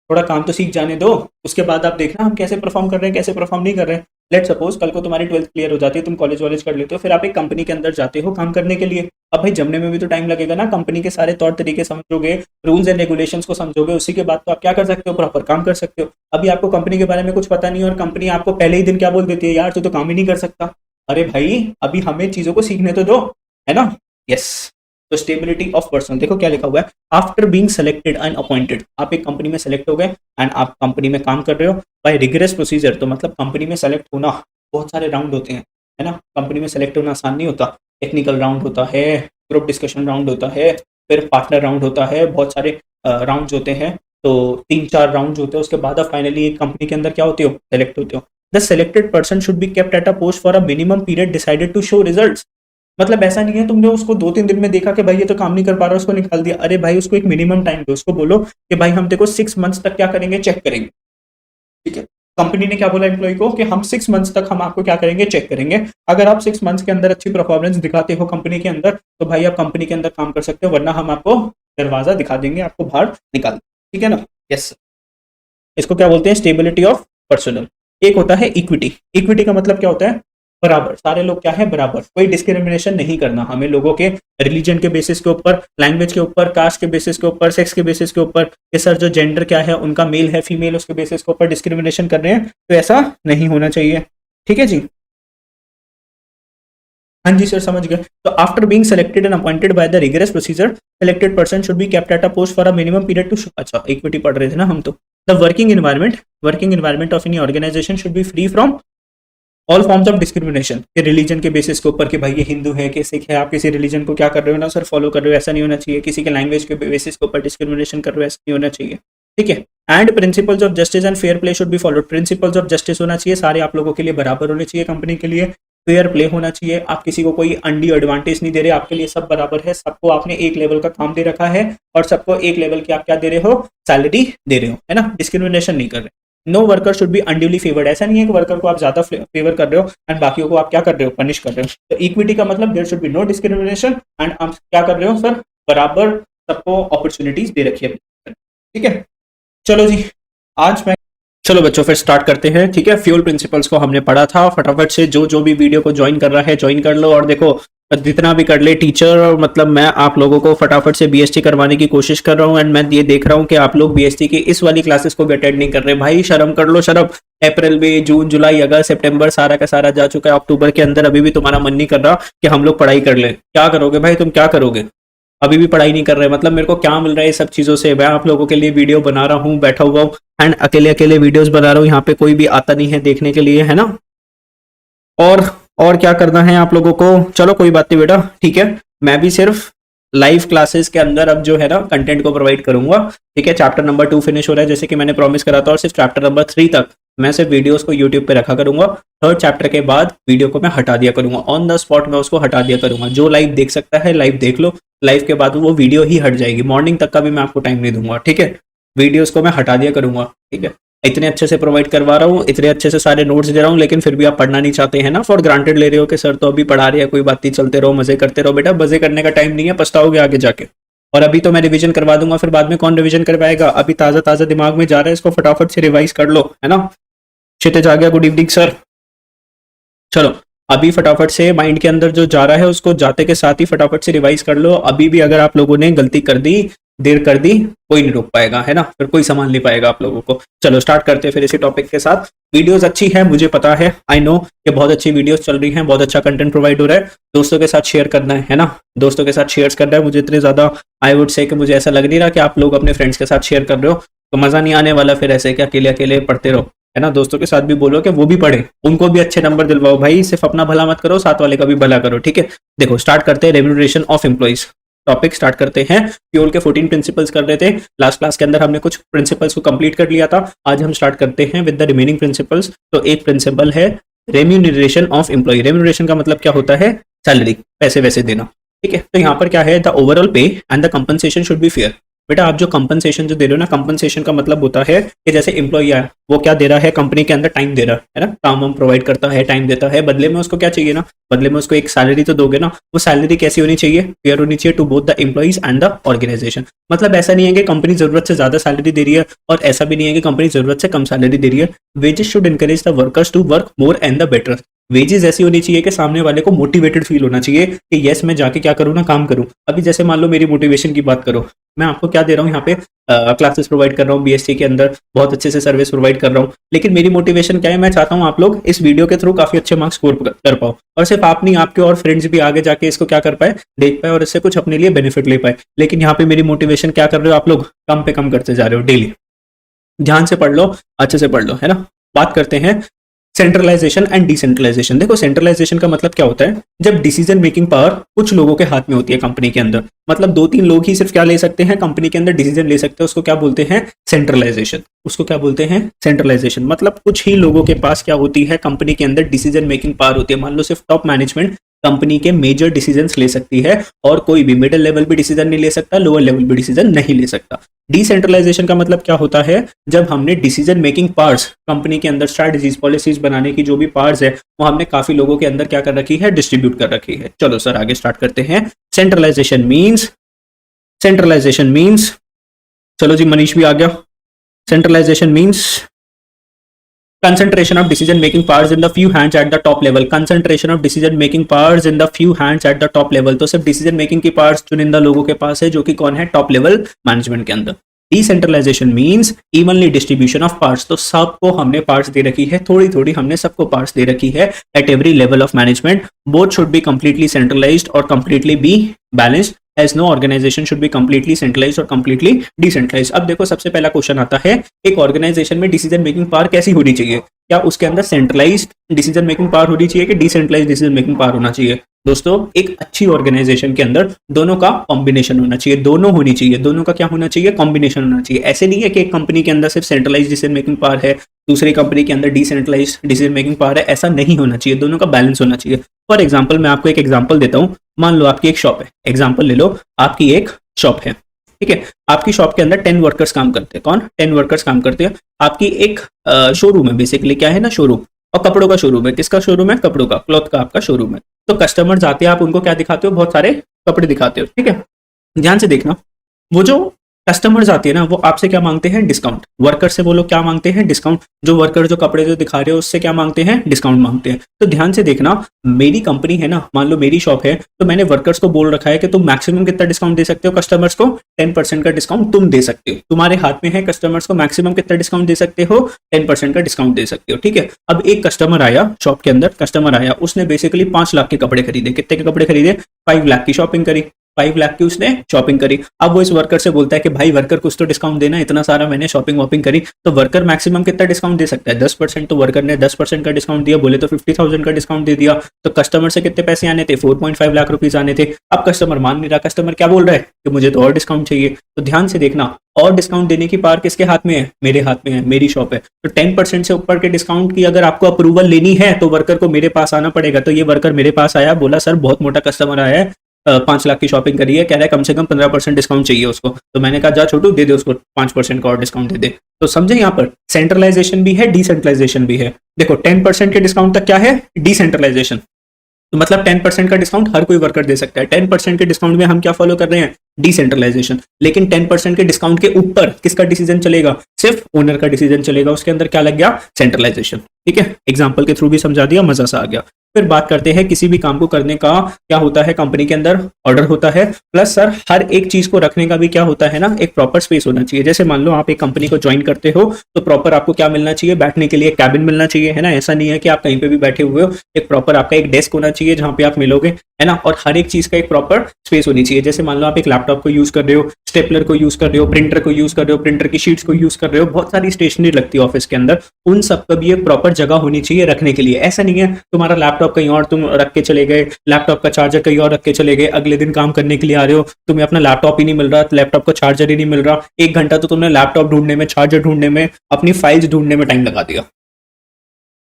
थोड़ा काम तो सीख जाने दो, उसके बाद आप देखना हम कैसे परफॉर्म कर रहे हैं, कैसे परफॉर्म नहीं कर रहे हैं। लेट सपोज कल को तुम्हारी 12th क्लियर हो जाती है, तुम कॉलेज वॉलेज कर लेते हो, फिर आप एक कंपनी के अंदर जाते हो काम करने के लिए। अब भाई जमने में भी तो टाइम लगेगा ना, कंपनी के सारे तौर तरीके समझोगे, रूल्स एंड रेगुलेशंस को समझोगे, उसी के बाद तो आप क्या कर सकते हो, प्रॉपर काम कर सकते हो। अभी आपको कंपनी के बारे में कुछ पता नहीं, और कंपनी आपको पहले ही दिन क्या बोल देती है, यार तू तो काम ही नहीं कर सकता। अरे भाई अभी हमें चीजों को सीखने तो दो, है ना। यस, तो स्टेबिलिटी ऑफ पर्सन, देखो क्या लिखा हुआ है, after being selected and appointed. आप एक कंपनी में सेलेक्ट हो गए एंड आप कंपनी में काम कर रहे हो बाय रिगरस प्रोसीजर। तो मतलब कंपनी में सेलेक्ट होना, बहुत सारे राउंड होते हैं, है ना, कंपनी में सेलेक्ट होना आसान नहीं होता। टेक्निकल राउंड होता है, ग्रुप डिस्कशन राउंड होता है, फिर पार्टनर राउंड होता है, बहुत सारे राउंड होते हैं। तो 3-4 राउंड होते हैं, उसके बाद आप फाइनली एक कंपनी के अंदर क्या होते हो, सेलेक्ट होते हो। The selected person should be kept at a post for a minimum period decided to show results. मतलब ऐसा नहीं है तुमने उसको 2-3 दिन में देखा कि भाई ये तो काम नहीं कर पा रहा, उसको निकाल दिया। अरे भाई उसको एक मिनिमम टाइम दो, उसको बोलो कि भाई हम देखो 6 मंथ्स तक क्या करेंगे, चेक करेंगे, ठीक है। कंपनी ने क्या बोला एम्प्लॉय को कि हम 6 मंथ्स तक हम आपको क्या करेंगे, चेक करेंगे। अगर आप 6 मंथ्स के अंदर अच्छी परफॉर्मेंस दिखाते हो कंपनी के अंदर, तो भाई आप कंपनी के अंदर काम कर सकते हो, वरना हम आपको दरवाजा दिखा देंगे, आपको बाहर निकाल देंगे, ठीक है ना। यस, इसको क्या बोलते हैं, स्टेबिलिटी ऑफ पर्सनल। एक होता है इक्विटी। इक्विटी का मतलब क्या होता है, बराबर, सारे लोग क्या है, बराबर, कोई डिस्क्रिमिनेशन नहीं करना हमें लोगों के रिलीजन के बेसिस के ऊपर, लैंग्वेज के ऊपर, कास्ट के बेसिस के ऊपर, सेक्स के बेसिस के ऊपर, कि सर जो जेंडर क्या है उनका, मेल है फीमेल, उसके बेसिस के ऊपर डिस्क्रिमिनेशन कर रहे हैं, तो ऐसा नहीं होना चाहिए, ठीक है जी। हाँ जी सर, समझ गए। तो after being selected and appointed by the rigorous procedure, selected person should be kept at a post for a minimum period to, अच्छा इक्विटी पढ़ रहे थे ना हम तो। The working environment of any organisation should be free from all forms of discrimination, के religion के basis के ऊपर कि भाई ये हिंदू है कि सिख है, आप किसी रिलीजन को क्या कर रहे हो ना सर, फॉलो कर रहे हो, ऐसा नहीं होना चाहिए। किसी के लैंग्वेज के बेसिस के ऊपर डिस्क्रिमिनेशन कर रहे हो, ऐसा नहीं होना चाहिए, ठीक है। And principles of justice and fair play should be followed, principles of justice होना चाहिए, सारे आप लोगों के लिए बराबर होने चाहिए, कंपनी के लिए फेयर प्ले होना चाहिए, आप किसी को कोई अंडी एडवांटेज नहीं दे रहे, आपके लिए सब बराबर है, सबको आपने एक लेवल का काम दे रखा है, और सबको एक लेवल की आप क्या दे रहे हो, सैलरी दे रहे हो, है ना, डिस्क्रिमिनेशन नहीं कर रहे। No worker should be unduly favoured, ऐसा नहीं है कि वर्कर को आप ज्यादा फेवर कर रहे हो एंड बाकियों को आप क्या कर रहे हो, पनिश कर रहे हो। तो इक्विटी का मतलब there should be no discrimination, and आप क्या कर रहे हो सर, बराबर सबको अपॉर्चुनिटीज दे रखी है, ठीक है। चलो जी, आज मैं, चलो बच्चों फिर स्टार्ट करते हैं, ठीक है। फ्यूल प्रिंसिपल्स को हमने पढ़ा था, फटाफट से जो जो भी वीडियो को ज्वाइन कर रहा है ज्वाइन कर लो, और देखो जितना भी कर ले टीचर, और मतलब मैं आप लोगों को फटाफट से बीएसटी करवाने की कोशिश कर रहा हूँ, एंड मैं ये देख रहा हूँ कि आप लोग बीएसटी की इस वाली क्लासेस को भी अटेंड नहीं कर रहे। भाई शर्म कर लो, शर्म। अप्रैल में, जून, जुलाई, अगस्त, सितंबर सारा का सारा जा चुका है, अक्टूबर के अंदर अभी भी तुम्हारा मन नहीं कर रहा कि हम लोग पढ़ाई कर ले। क्या करोगे भाई, तुम क्या करोगे, अभी भी पढ़ाई नहीं कर रहे, मतलब मेरे को क्या मिल रहा है ये सब चीजों से। मैं आप लोगों के लिए वीडियो बना रहा हूँ, बैठा हुआ हूँ, एंड अकेले अकेले वीडियोस बना रहा हूँ, यहाँ पे कोई भी आता नहीं है देखने के लिए, है ना। और और क्या करना है आप लोगों को, चलो कोई बात नहीं बेटा, ठीक है। मैं भी सिर्फ लाइव क्लासेस के अंदर अब जो है ना कंटेंट को प्रोवाइड करूंगा, ठीक है। चैप्टर नंबर 2 फिनिश हो रहा है जैसे कि मैंने प्रॉमिस करा था, और सिर्फ चैप्टर नंबर 3 तक मैं सिर्फ वीडियोस को यूट्यूब पे रखा करूंगा। थर्ड चैप्टर के बाद वीडियो को मैं हटा दिया करूंगा, ऑन द स्पॉट मैं उसको हटा दिया करूंगा। जो लाइव देख सकता है लाइव देख लो, लाइव के बाद वो वीडियो ही हट जाएगी, मॉर्निंग तक का भी मैं आपको टाइम नहीं दूंगा, ठीक है। वीडियोस को मैं हटा दिया करूंगा, ठीक है। इतने अच्छे से प्रोवाइड करवा रहा हूँ, इतने अच्छे से सारे नोट्स दे रहा हूँ, लेकिन फिर भी आप पढ़ना नहीं चाहते हैं ना, फॉर ग्रांटेड ले रहे हो कि सर तो अभी पढ़ा रहे हैं, कोई बात नहीं, चलते रहो, मजे करते रहो। बेटा मजे करने का टाइम नहीं है, पछताओगे आगे जाके। और अभी तो मैं रिवीजन करवा दूंगा, फिर बाद में कौन रिवीजन करवाएगा, अभी ताजा ताजा दिमाग में जा रहा है, इसको फटाफट से रिवाइज कर लो, है ना। क्षितिज आ गया, गुड इवनिंग सर। चलो अभी फटाफट से माइंड के अंदर जो जा रहा है उसको जाते के साथ ही फटाफट से रिवाइज कर लो। अभी भी अगर आप लोगों ने गलती कर दी, देर कर दी, कोई नहीं रोक पाएगा, है ना, फिर कोई संभाल नहीं पाएगा आप लोगों को। चलो स्टार्ट करते हैं फिर इसी टॉपिक के साथ। वीडियोस अच्छी है, मुझे पता है, आई नो कि बहुत अच्छी वीडियोस चल रही हैं, बहुत अच्छा कंटेंट प्रोवाइड हो रहा है। दोस्तों के साथ शेयर करना है ना, दोस्तों के साथ शेयर करना है। मुझे इतने ज्यादा आई वुड से कि मुझे ऐसा लग नहीं रहा कि आप लोग अपने फ्रेंड्स के साथ शेयर कर रहे हो, तो मजा नहीं आने वाला फिर ऐसे कि अकेले अकेले पढ़ते रहो, है ना। दोस्तों के साथ भी बोलो कि वो भी पढ़े, उनको भी अच्छे नंबर दिलवाओ भाई, सिर्फ अपना भला मत करो, साथ वाले का भी भला करो, ठीक है। देखो स्टार्ट करते हैं remuneration of employees, topic start करते हैं। फ्यूल के 14 प्रिंसिपल्स कर रहे थे लास्ट क्लास के अंदर, हमने कुछ प्रिंसिपल्स को कंप्लीट कर लिया था। आज हम स्टार्ट करते हैं विद द रिमेनिंग प्रिंसिपल्स। तो एक प्रिंसिपल है रेम्यूनरेशन ऑफ एम्प्लॉय। रेम्यूनरेशन का मतलब क्या होता है, सैलरी, पैसे वैसे देना, ठीक है। तो यहाँ पर क्या है, द ओवरऑल पे and the compensation should be fair. बेटा आप जो कंपनसेशन जो दे रहे हो ना, कंपनसेशन का मतलब होता है कि जैसे एम्प्लॉय है वो क्या दे रहा है, कंपनी के अंदर टाइम दे रहा है ना, काम हम प्रोवाइड करता है, टाइम देता है, बदले में उसको क्या चाहिए ना, बदले में उसको एक सैलरी तो दोगे ना। वो सैलरी कैसी होनी चाहिए, फेयर होनी चाहिए to both the employees and the organisation. मतलब ऐसा नहीं है कि कंपनी जरूरत से ज्यादा सैलरी दे रही है, और ऐसा भी नहीं है कि कंपनी जरूरत से कम सैलरी दे रही है। Wages should encourage the workers to work more and the better. Wages ऐसी होनी चाहिए कि सामने वाले को मोटिवेटेड फील होना चाहिए कि यस मैं जाके क्या करूँ ना, काम करूँ। अभी जैसे मान लो मेरी मोटिवेशन की बात करो, मैं आपको क्या दे रहा हूँ यहाँ पे, क्लासेस प्रोवाइड कर रहा हूँ बीएससी के अंदर, बहुत अच्छे से सर्विस प्रोवाइड कर रहा हूँ, लेकिन मेरी मोटिवेशन क्या है, मैं चाहता हूँ आप लोग इस वीडियो के थ्रू काफी अच्छे मार्क्स स्कोर कर पाओ, और सिर्फ आप नहीं, आपके और फ्रेंड्स भी आगे जाके इसको क्या कर पाए, देख पाए, और इससे कुछ अपने लिए बेनिफिट ले पाए। लेकिन यहाँ पे मेरी मोटिवेशन क्या कर रहे हो आप लोग, कम पे कम करते जा रहे हो डेली। ध्यान से पढ़ लो, अच्छे से पढ़ लो, है ना। बात करते हैं सेंट्रलाइजेशन एंड डिसेंट्रलाइजेशन। देखो सेंट्रलाइजेशन का मतलब क्या होता है, जब डिसीजन मेकिंग पावर कुछ लोगों के हाथ में होती है कंपनी के अंदर, मतलब 2-3 लोग ही सिर्फ क्या ले सकते हैं, कंपनी के अंदर डिसीजन ले सकते हैं, उसको क्या बोलते हैं, सेंट्रलाइजेशन। उसको क्या बोलते हैं, सेंट्रलाइजेशन। मतलब कुछ ही लोगों के पास क्या होती है, कंपनी के अंदर डिसीजन मेकिंग पावर होती है। मान लो सिर्फ टॉप मैनेजमेंट कंपनी के मेजर डिसीजंस ले सकती है, और कोई भी मिडिल लेवल भी डिसीजन नहीं ले सकता, लोअर लेवल भी डिसीजन नहीं ले सकता। डिसेंट्रलाइजेशन का मतलब क्या होता है, जब हमने डिसीजन मेकिंग पार्ट्स कंपनी के अंदर स्ट्रैटेजीज पॉलिसीज बनाने की जो भी पार्ट्स है वो हमने काफी लोगों के अंदर क्या कर रखी है, डिस्ट्रीब्यूट कर रखी है। चलो सर आगे स्टार्ट करते हैं। सेंट्रलाइजेशन मीन्स चलो जी मनीष भी आ गया। Centralisation means concentration of decision making powers in the few hands at the top level। concentration of decision making powers in the few hands at the top level, तो सिर्फ decision making की powers चुनिंदा लोगों के पास है, जो कि कौन है, टॉप लेवल मैनेजमेंट के अंदर। Decentralization means evenly distribution of parts, तो सबको हमने पार्ट्स दे रखी है, थोड़ी थोड़ी हमने सबको पार्ट्स दे रखी है at every level of management. Both should be completely centralised और completely be balanced, as no organization should be completely centralized और completely decentralized। अब देखो सबसे पहला क्वेश्चन आता है, एक ऑर्गेनाइजेशन में डिसीजन मेकिंग पावर कैसी होनी चाहिए? क्या उसके अंदर सेंट्रलाइज्ड डिसीजन मेकिंग पावर होनी चाहिए कि डिसेंट्रलाइज्ड डिसीजन मेकिंग पावर होना चाहिए? दोस्तों एक अच्छी ऑर्गेनाइजेशन के अंदर दोनों का कॉम्बिनेशन होना चाहिए, दोनों होनी चाहिए। दोनों का क्या होना चाहिए? कॉम्बिनेशन होना चाहिए। ऐसे नहीं है कि एक कंपनी के अंदर सिर्फ सेंट्रलाइज्ड डिसीजन मेकिंग पावर है, दूसरी कंपनी के अंदर डिसेंट्रलाइज्ड डिसीजन मेकिंग पावर है, ऐसा नहीं होना चाहिए। दोनों का बैलेंस होना चाहिए। फॉर एग्जाम्पल मैं आपको एक एग्जाम्पल देता हूँ। मान लो आपकी एक शॉप है, एग्जाम्पल ले लो, आपकी एक शॉप है, ठीक है। आपकी शॉप के अंदर 10 वर्कर्स काम करते हैं। कौन? 10 वर्कर्स काम करते हैं। आपकी एक शोरूम है, बेसिकली क्या है ना, शोरूम, और कपड़ों का शोरूम है। किसका शोरूम है? कपड़ों का, क्लॉथ का आपका शोरूम है। तो कस्टमर्स आते हैं, आप उनको क्या दिखाते हो? बहुत सारे कपड़े दिखाते हो, ठीक है। ध्यान से देखना, वो जो कस्टमर्स आते हैं ना, वो आपसे क्या मांगते हैं? डिस्काउंट। वर्कर से बोलो क्या मांगते हैं? डिस्काउंट। जो वर्कर जो कपड़े जो दिखा रहे हो उससे क्या मांगते हैं? डिस्काउंट मांगते हैं। तो ध्यान से देखना, मेरी कंपनी है ना, मान लो मेरी शॉप है, तो मैंने वर्कर्स को बोल रखा है कि तुम मैक्सिमम कितना डिस्काउंट दे सकते हो कस्टमर्स को? 10% का डिस्काउंट तुम दे सकते हो। तुम्हारे हाथ में है, कस्टमर्स को मैक्सिमम कितना डिस्काउंट दे सकते हो? 10% का डिस्काउंट दे सकते हो, ठीक है। अब एक कस्टमर आया शॉप के अंदर, कस्टमर आया, उसने बेसिकली 5 लाख के कपड़े खरीदे। कितने के कपड़े खरीदे? 5 लाख की शॉपिंग करी, 5 लाख की उसने शॉपिंग करी। अब वो इस वर्कर से बोलता है कि भाई वर्कर कुछ तो डिस्काउंट देना, इतना सारा मैंने शॉपिंग वॉपिंग करी। तो वर्कर मैक्सिमम कितना डिस्काउंट दे सकता है? 10%। तो वर्कर ने 10% का डिस्काउंट दिया, बोले तो 50,000 का डिस्काउंट दे दिया। तो कस्टमर से कितने पैसे आने थे? 4.5 लाख रुपीज आने थे। अब कस्टमर मान नहीं रहा, कस्टमर क्या बोल रहा है कि मुझे तो और डिस्काउंट चाहिए। तो ध्यान से देखना, और डिस्काउंट देने की पावर किसके हाथ में है? मेरे हाथ में है, मेरी शॉप है। तो 10% से ऊपर के डिस्काउंट की अगर आपको अप्रूवल लेनी है तो वर्कर को मेरे पास आना पड़ेगा। तो ये वर्कर मेरे पास आया, बोला सर बहुत मोटा कस्टमर आया है, 5 लाख की शॉपिंग करी है, कह रहा है कम से कम 15% डिस्काउंट चाहिए उसको। तो मैंने कहा जा छोटू, दे दे उसको 5% का और डिस्काउंट दे दे। तो समझे, यहाँ पर सेंट्रलाइजेशन भी है, डिसेंट्रलाइजेशन भी है। देखो 10% के डिस्काउंट तक क्या है? डिसेंट्रलाइजेशन। तो मतलब 10% का डिस्काउंट हर कोई वर्कर दे सकता है। 10% के डिस्काउंट में हम क्या फॉलो कर रहे हैं? डिसेंट्रलाइजेशन। लेकिन 10% के डिस्काउंट के ऊपर किसका डिसीजन चलेगा? सिर्फ ओनर का डिसीजन चलेगा। उसके अंदर क्या लग गया? सेंट्रलाइजेशन, ठीक है। एग्जाम्पल के थ्रू भी समझा दिया, मजा सा आ गया। फिर बात करते हैं किसी भी काम को करने का क्या होता है, कंपनी के अंदर ऑर्डर होता है, प्लस सर हर एक चीज को रखने का भी क्या होता है ना, एक प्रॉपर स्पेस होना चाहिए। जैसे मान लो आप एक कंपनी को ज्वाइन करते हो तो प्रॉपर आपको क्या मिलना चाहिए? बैठने के लिए कैबिन मिलना चाहिए, है ना। ऐसा नहीं है कि आप कहीं पे भी बैठे हुए हो, एक प्रॉपर आपका एक डेस्क होना चाहिए जहां पे आप मिलोगे, है ना। और हर एक चीज का एक प्रॉपर स्पेस होनी चाहिए। जैसे मान लो आप एक लैपटॉप को यूज कर रहे हो, स्टेपलर को यूज कर रहे हो, प्रिंटर को यूज कर रहे हो, प्रिंटर की शीट्स को यूज कर रहे हो, बहुत सारी स्टेशनरी लगती है ऑफिस के अंदर, उन सब का भी एक प्रॉपर जगह होनी चाहिए रखने के लिए। ऐसा नहीं है तुम्हारा लैपटॉप कहीं और तुम रख के चले गए, लैपटॉप का चार्जर कहीं और रख के चले गए, अगले दिन काम करने के लिए आ रहे हो, तुम्हें अपना लैपटॉप ही नहीं मिल रहा, लैपटॉप का चार्जर ही नहीं मिल रहा, 1 घंटा तो तुमने लैपटॉप ढूंढने में, चार्जर ढूंढने में, अपनी फाइल्स ढूंढने में टाइम लगा दिया।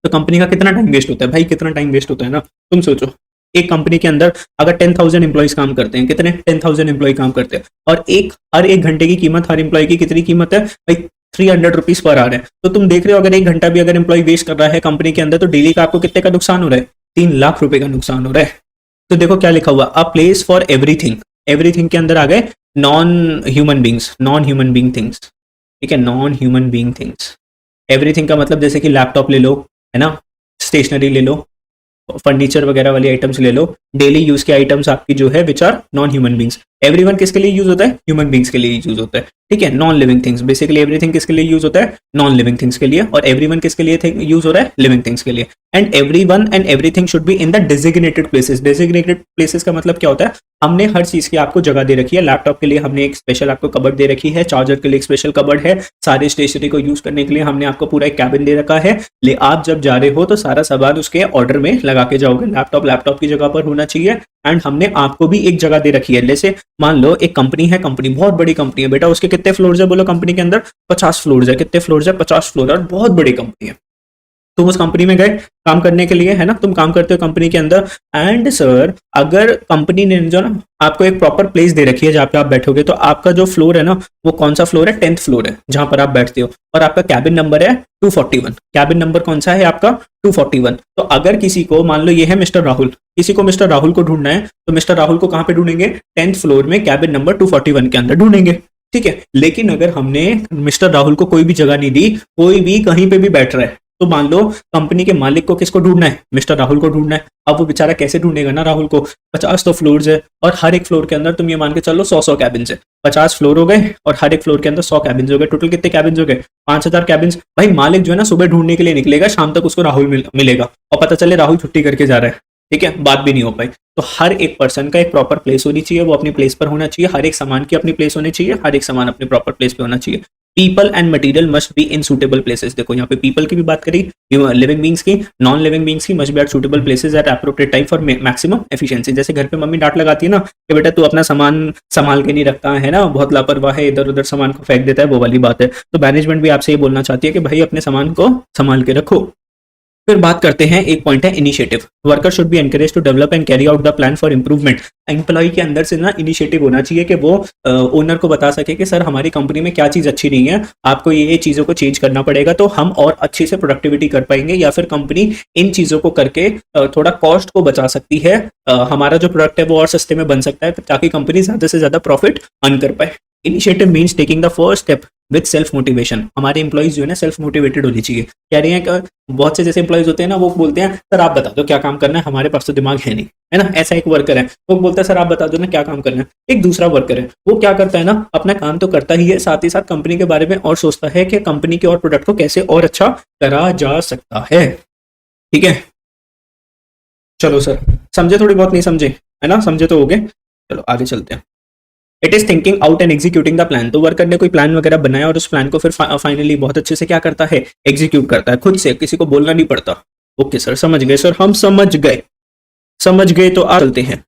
तो कंपनी का कितना टाइम वेस्ट होता है भाई, कितना टाइम वेस्ट होता है ना। तुम सोचो एक कंपनी के अंदर अगर 10,000 एम्प्लॉइज काम करते हैं, कितने 10,000 एम्प्लॉय काम करते हैं, और हर एक घंटे की कीमत, हर एम्प्लॉय की कितनी कीमत है भाई? 300 रुपीज पर आवर है। तो तुम देख रहे हो अगर 1 घंटा भी अगर एम्प्लॉय वेस्ट कर रहा है कंपनी के अंदर, तो डेली का आपको कितने का नुकसान हो रहा है? 3 लाख रुपए का नुकसान हो रहा है। तो देखो क्या लिखा हुआ, a place for everything. Everything के अंदर आ गए non human beings, non human being things, ठीक है, non human being things. Everything का मतलब जैसे कि लैपटॉप ले लो, है ना, स्टेशनरी ले लो, फर्नीचर वगैरह वाली आइटम्स ले लो, डेली यूज के आइटम्स आपकी जो है which are non human beings. Everyone किसके लिए यूज होता है? ह्यूमन बींग्स के लिए यूज होता है, ठीक है। Non living things, basically everything किसके लिए यूज होता है? नॉन लिविंग थिंग्स के लिए, और एवरीवन किसके लिए यूज हो रहा है? लिविंग थिंग्स के लिए। And everyone and everything should be in the designated places. Designated places का मतलब क्या होता है? हमने हर चीज की आपको जगह दे रखी है। लैपटॉप के लिए हमने एक स्पेशल आपको कबर्ड दे रखी है, चार्जर के लिए एक स्पेशल कबर्ड है, सारे स्टेशनरी को यूज करने के लिए हमने आपको पूरा एक कैबिन दे रखा है। ले आप जब जा रहे हो तो सारा सामान उसके ऑर्डर में लगा के जाओगे। लैपटॉप की जगह पर होना चाहिए। एंड हमने आपको भी एक जगह दे रखी है। जैसे मान लो एक कंपनी है, कंपनी बहुत बड़ी कंपनी है बेटा, उसके कितने फ्लोर्स है बोलो? कंपनी के अंदर 50 फ्लोर्स है। कितने फ्लोर्स है? 50 फ्लोर, और बहुत बड़ी कंपनी है। तुम उस कंपनी में गए काम करने के लिए, है ना, तुम काम करते हो कंपनी के अंदर, एंड सर अगर कंपनी ने जो ना आपको एक प्रॉपर प्लेस दे रखी है जहाँ पे आप बैठोगे, तो आपका जो फ्लोर है ना वो कौन सा फ्लोर है, 10th फ्लोर है जहां पर आप बैठते हो, और आपका कैबिन नंबर है 241। कैबिन नंबर कौन सा है आपका, 241। तो अगर किसी को, मान लो ये है मिस्टर राहुल, किसी को मिस्टर राहुल को ढूंढना है, तो मिस्टर राहुल को कहां पे ढूंढेंगे, 10th फ्लोर में कैबिन नंबर 241 के अंदर ढूंढेंगे, ठीक है। लेकिन अगर हमने मिस्टर राहुल को कोई भी जगह नहीं दी, कोई भी कहीं पे भी बैठ रहा है, तो मान लो कंपनी के मालिक को किसको ढूंढना है, मिस्टर राहुल को ढूंढना है। अब वो बेचारा कैसे ढूंढेगा ना राहुल को, 50 तो फ्लोर्स है, और हर एक फ्लोर के अंदर तुम ये मान के चलो 100 कैबिन है, 50 फ्लोर हो गए और हर एक फ्लोर के अंदर 100 कैबिन हो गए, टोटल कितने कैबिन हो गए, 5000 कैबिन। भाई मालिक जो है ना सुबह ढूंढने के लिए निकलेगा, शाम तक उसको राहुल मिलेगा, और पता चले राहुल छुट्टी करके जा रहा है, ठीक है, बात भी नहीं हो पाई। तो हर एक पर्सन का एक प्रॉपर प्लेस होनी चाहिए, वो अपनी प्लेस पर होना चाहिए, हर एक सामान की अपनी प्लेस होनी चाहिए, हर एक सामान अपने प्रॉपर प्लेस पे होना चाहिए। People and material must be in suitable places. देखो यहाँ पे पीपल की भी बात करी, लिविंग बींग्स की, नॉन लिविंग बींग्स की, must be at suitable places at appropriate time for maximum efficiency. जैसे घर पे मम्मी डांट लगाती है ना कि बेटा तू अपना सामान संभाल के नहीं रखता है ना, बहुत लापरवाह है, इधर उधर सामान को फेंक देता है, वो वाली बात है। तो मैनेजमेंट भी आपसे ये बोलना चाहती है कि भाई अपने सामान को संभाल के रखो। फिर बात करते हैं, एक पॉइंट है initiative. Worker should be encourage to develop and carry out the plan for improvement. Employee के अंदर से ना इनिशिएटिव होना चाहिए कि वो ओनर को बता सके कि सर हमारी कंपनी में क्या चीज़ अच्छी नहीं है, आपको ये चीज़ों को चेंज करना पड़ेगा, तो हम और अच्छे से प्रोडक्टिविटी कर पाएंगे, या फिर कंपनी इन चीज़ों को करके थोड़ा कॉस्ट को बचा सकती है, हमारा जो प्रोडक्ट है वो और सस्ते में बन सकता है, ताकि कंपनी ज़्यादा से ज़्यादा प्रॉफिट अर्न कर पाए। Initiative means taking the first step with self motivation. हमारे एम्प्लॉइज जो है ना सेल्फ मोटिवेटेड होनी चाहिए। कह रही हैं कि बहुत से जैसे एम्प्लॉइज होते हैं ना, वो बोलते हैं सर आप बता दो क्या काम करना है, हमारे पास तो दिमाग है नहीं, है ना। ऐसा एक वर्कर है, वो बोलता है सर आप बता दो ना क्या काम करना है। एक दूसरा वर्कर है, वो क्या करता है ना, अपना काम तो करता ही है, साथ ही साथ कंपनी के बारे में और सोचता है कि कंपनी के और प्रोडक्ट को कैसे और अच्छा करा जा सकता है, ठीक है। चलो सर समझे, थोड़ी बहुत नहीं समझे, है ना, समझे तो हो गए। चलो आगे चलते हैं। It is thinking out and executing the plan. तो वर्कर ने कोई प्लान वगैरह बनाया और उस प्लान को फिर फाइनली बहुत अच्छे से क्या करता है, एग्जीक्यूट करता है खुद से, किसी को बोलना नहीं पड़ता। ओके सर समझ गए, सर हम समझ गए, समझ गए। तो आ चलते हैं,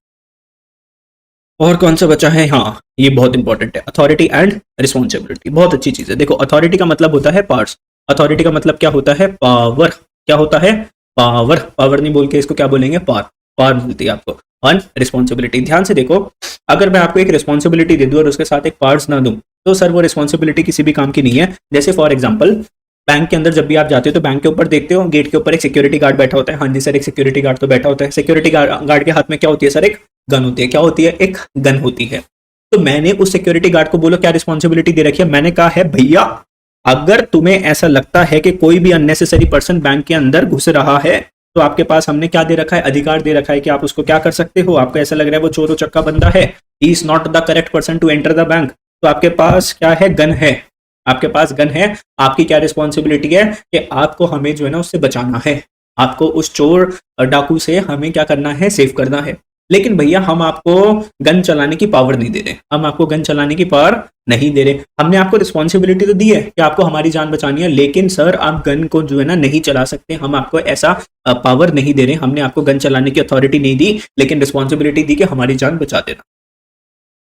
और कौन सा बचा है, हाँ ये बहुत इंपॉर्टेंट है, अथॉरिटी एंड रिस्पॉन्सिबिलिटी। बहुत अच्छी चीज है। देखो अथॉरिटी का मतलब होता है पावर्स, अथॉरिटी का मतलब क्या होता है, पावर। क्या होता है, पावर। पावर नहीं बोल के इसको क्या बोलेंगे, पावर। पावर मिलती है आपको। और रिस्पॉन्सिबिलिटी, ध्यान से देखो, अगर मैं आपको एक रिस्पॉन्सिबिलिटी दे दूं और उसके साथ एक पावर्स ना दूं, तो सर वो रिस्पॉन्सिबिलिटी किसी भी काम की नहीं है। जैसे फॉर एग्जांपल बैंक के अंदर जब भी आप जाते हो तो बैंक के ऊपर देखते हो, गेट के ऊपर एक सिक्योरिटी गार्ड बैठा होता है। हाँ जी सर, एक सिक्योरिटी गार्ड तो बैठा होता है। सिक्योरिटी गार्ड के हाथ में क्या होती है सर, एक गन होती है। क्या होती है, एक गन होती है। तो मैंने उस सिक्योरिटी गार्ड को बोलो क्या रिस्पॉन्सिबिलिटी दे रखी है, मैंने कहा है भैया अगर तुम्हें ऐसा लगता है कि कोई भी अननेसेसरी पर्सन बैंक के अंदर घुस रहा है, तो आपके पास हमने क्या दे रखा है, अधिकार दे रखा है कि आप उसको क्या कर सकते हो। आपको ऐसा लग रहा है वो चोर चक्का बंदा है, he is not the correct person to enter the bank, तो आपके पास क्या है, गन है। आपके पास गन है, आपकी क्या रिस्पॉन्सिबिलिटी है कि आपको हमें जो है ना उससे बचाना है, आपको उस चोर डाकू से हमें क्या करना है, सेव करना है। लेकिन भैया हम आपको गन चलाने की पावर नहीं दे रहे, हम आपको गन चलाने की पावर नहीं दे रहे। हमने आपको रिस्पॉन्सिबिलिटी तो दी है कि आपको हमारी जान बचानी है, लेकिन सर आप गन को जो है ना नहीं चला सकते, हम आपको ऐसा पावर नहीं दे रहे। हमने आपको गन चलाने की अथॉरिटी नहीं दी, लेकिन रिस्पॉन्सिबिलिटी दी कि हमारी जान बचा देना।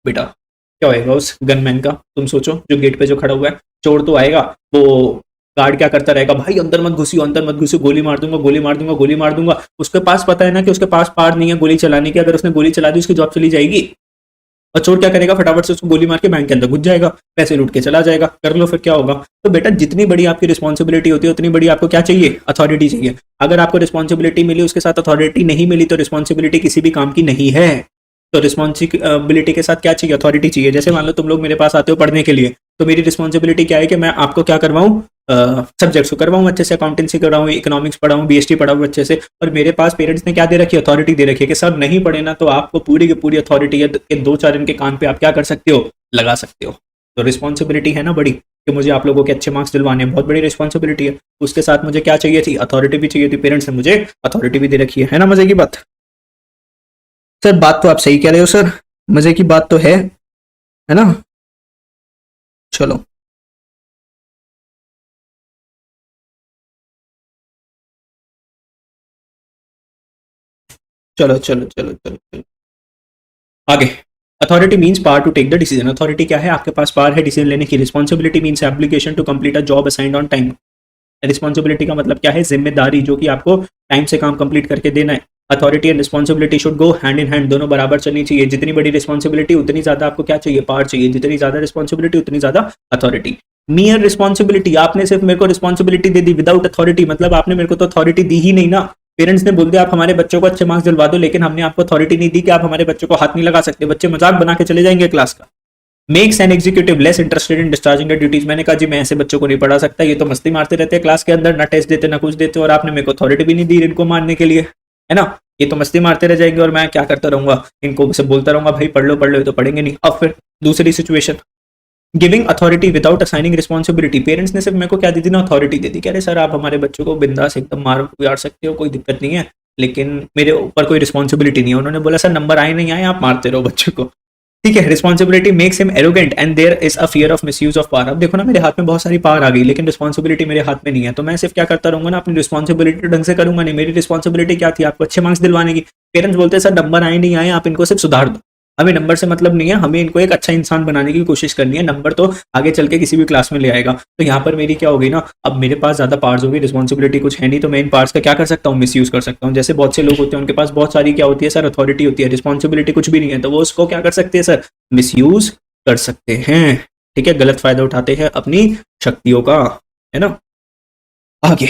बेटा क्या होएगा उस गनमैन का, तुम सोचो, जो गेट पे जो खड़ा हुआ है। चोर तो आएगा, वो गार्ड क्या करता रहेगा, भाई अंदर मत घुसियो, अंदर मत घुसियो, गोली मार दूंगा, गोली मार दूंगा, गोली मार दूंगा। उसके पास पता है ना कि उसके पास पावर नहीं है गोली चलाने की, अगर उसने गोली चला दी उसकी जॉब चली जाएगी। और चोर क्या करेगा, फटाफट से उसको गोली मार के बैंक के अंदर घुस जाएगा, पैसे लूट के चला जाएगा। कर लो फिर क्या होगा। तो बेटा जितनी बड़ी आपकी रिस्पॉन्सिबिलिटी होती है उतनी बड़ी आपको क्या चाहिए, अथॉरिटी चाहिए। अगर आपको रिस्पॉन्सिबिलिटी मिली उसके साथ अथॉरिटी नहीं मिली, तो रिस्पॉन्सिबिलिटी किसी भी काम की नहीं है। तो रिस्पॉन्सिबिलिटी के साथ क्या चाहिए, अथॉरिटी चाहिए। जैसे मान लो तुम लोग मेरे पास आते हो पढ़ने के लिए, तो मेरी रिस्पॉन्सिबिलिटी क्या है कि मैं आपको क्या करवाऊं, सब्जेक्ट्स को करवाऊं अच्छे से, अकाउंटेंसी कराऊं, इकोनॉमिक्स पढ़ाऊं, बीएसटी पढ़ाऊं अच्छे से। और मेरे पास पेरेंट्स ने क्या दे रखी है, अथॉरिटी दे रखी है कि सर नहीं पढ़े ना तो आपको पूरी की पूरी अथॉरिटी है कि 2-4 इनके कान पे आप क्या कर सकते हो, लगा सकते हो। तो रिस्पॉन्सिबिलिटी है ना बड़ी, कि मुझे आप लोगों के अच्छे मार्क्स दिलवाने हैं, बहुत बड़ी रिस्पॉन्सिबिलिटी है। उसके साथ मुझे क्या चाहिए थी, अथॉरिटी भी चाहिए थी। पेरेंट्स ने मुझे अथॉरिटी भी दे रखी है ना। मजे की बात सर, बात तो आप सही कह रहे हो सर, मजे की बात तो है ना। चलो चलो चलो चलो चलो चलो आगे। Authority means power to take the decision. Authority क्या है, आपके पास पावर है डिसीजन लेने की। Responsibility means application to complete a job assigned on time. Responsibility का मतलब क्या है, जिम्मेदारी, जो कि आपको टाइम से काम कंप्लीट करके देना है। Authority and responsibility should go hand in hand, दोनों बराबर चलनी चाहिए। जितनी बड़ी रिस्पॉन्सिबिलिटी उतनी ज्यादा आपको क्या चाहिए, पावर चाहिए। जितनी ज्यादा रिस्पॉन्सिबिलिटी उतनी ज्यादा अथॉरिटी। मियर रिस्पॉन्सिबिलिटी, आपने सिर्फ मेरे को रिस्पॉन्सिबिलिटी दे दी विदाउट अथॉरिटी, मतलब आपने मेरे को तो अथॉरिटी दी ही नहीं ना। पेरेंट्स ने बोल दिया आप हमारे बच्चों को अच्छे मार्क्स दिलवा दो, लेकिन हमने आपको अथॉरिटी नहीं दी कि आप हमारे बच्चों को हाथ नहीं लगा सकते, बच्चे मजाक बना के चले जाएंगे क्लास का। Makes an executive less interested in discharging the duties, मैंने कहा जी मैं ऐसे बच्चों को नहीं पढ़ा सकता, ये तो मस्ती मारते रहते हैं क्लास के अंदर, ना टेस्ट देते ना कुछ देते, और आपने मेरे को अथॉरिटी भी नहीं दी इनको मारने के लिए, है ना। ये तो मस्ती मारते रह जाएंगे और मैं क्या करता रहूंगा, इनको से बोलता रहूंगा भाई पढ़ लो, ये तो पढ़ेंगे नहीं। अब फिर दूसरी situation, giving authority without assigning responsibility, parents ने सिर्फ मेरे को क्या दी थी ना, अथॉरिटी दे दी। कह रहे सर आप हमारे बच्चों को बिंदास एकदम मार सकते हो, कोई दिक्कत नहीं है, लेकिन मेरे ऊपर कोई रिस्पॉन्सिबिलिटी नहीं है। उन्होंने बोला सर नंबर आए नहीं आए आप मारते रहो बच्चों को, ठीक है। Responsibility makes him arrogant and there is a fear of misuse of power. अब देखो ना मेरे हाथ में बहुत सारी पावर आ गई, लेकिन रिस्पॉन्सिबिलिटी मेरे हाथ में नहीं है, तो मैं सिर्फ क्या करता रहूंगा ना, अपनी रिस्पॉन्सिबिलिटी ढंग से करूंगा नहीं। मेरी रिस्पॉन्सिबिलिटी क्या थी, आपको अच्छे मार्क्स दिलवाने की। पेरेंट्स बोलते हैं सर नंबर आए नहीं आए आप इनको सिर्फ सुधार दो, हमें नंबर से मतलब नहीं है, हमें इनको एक अच्छा इंसान बनाने की कोशिश करनी है, नंबर तो आगे चल के किसी भी क्लास में ले आएगा। तो यहाँ पर मेरी क्या होगी ना, अब मेरे पास ज्यादा पावर्स होगी, रिस्पॉन्सिबिलिटी कुछ है नहीं, तो मैं इन पावर्स का क्या कर सकता हूँ, मिसयूज कर सकता हूँ। जैसे बहुत से लोग होते हैं उनके पास बहुत सारी क्या होती है सर, अथॉरिटी होती है, रिस्पॉन्सिबिलिटी कुछ भी नहीं है, तो वो उसको क्या कर सकते हैं सर, मिसयूज कर सकते हैं, ठीक है, गलत फायदा उठाते हैं अपनी शक्तियों का, है ना। आगे,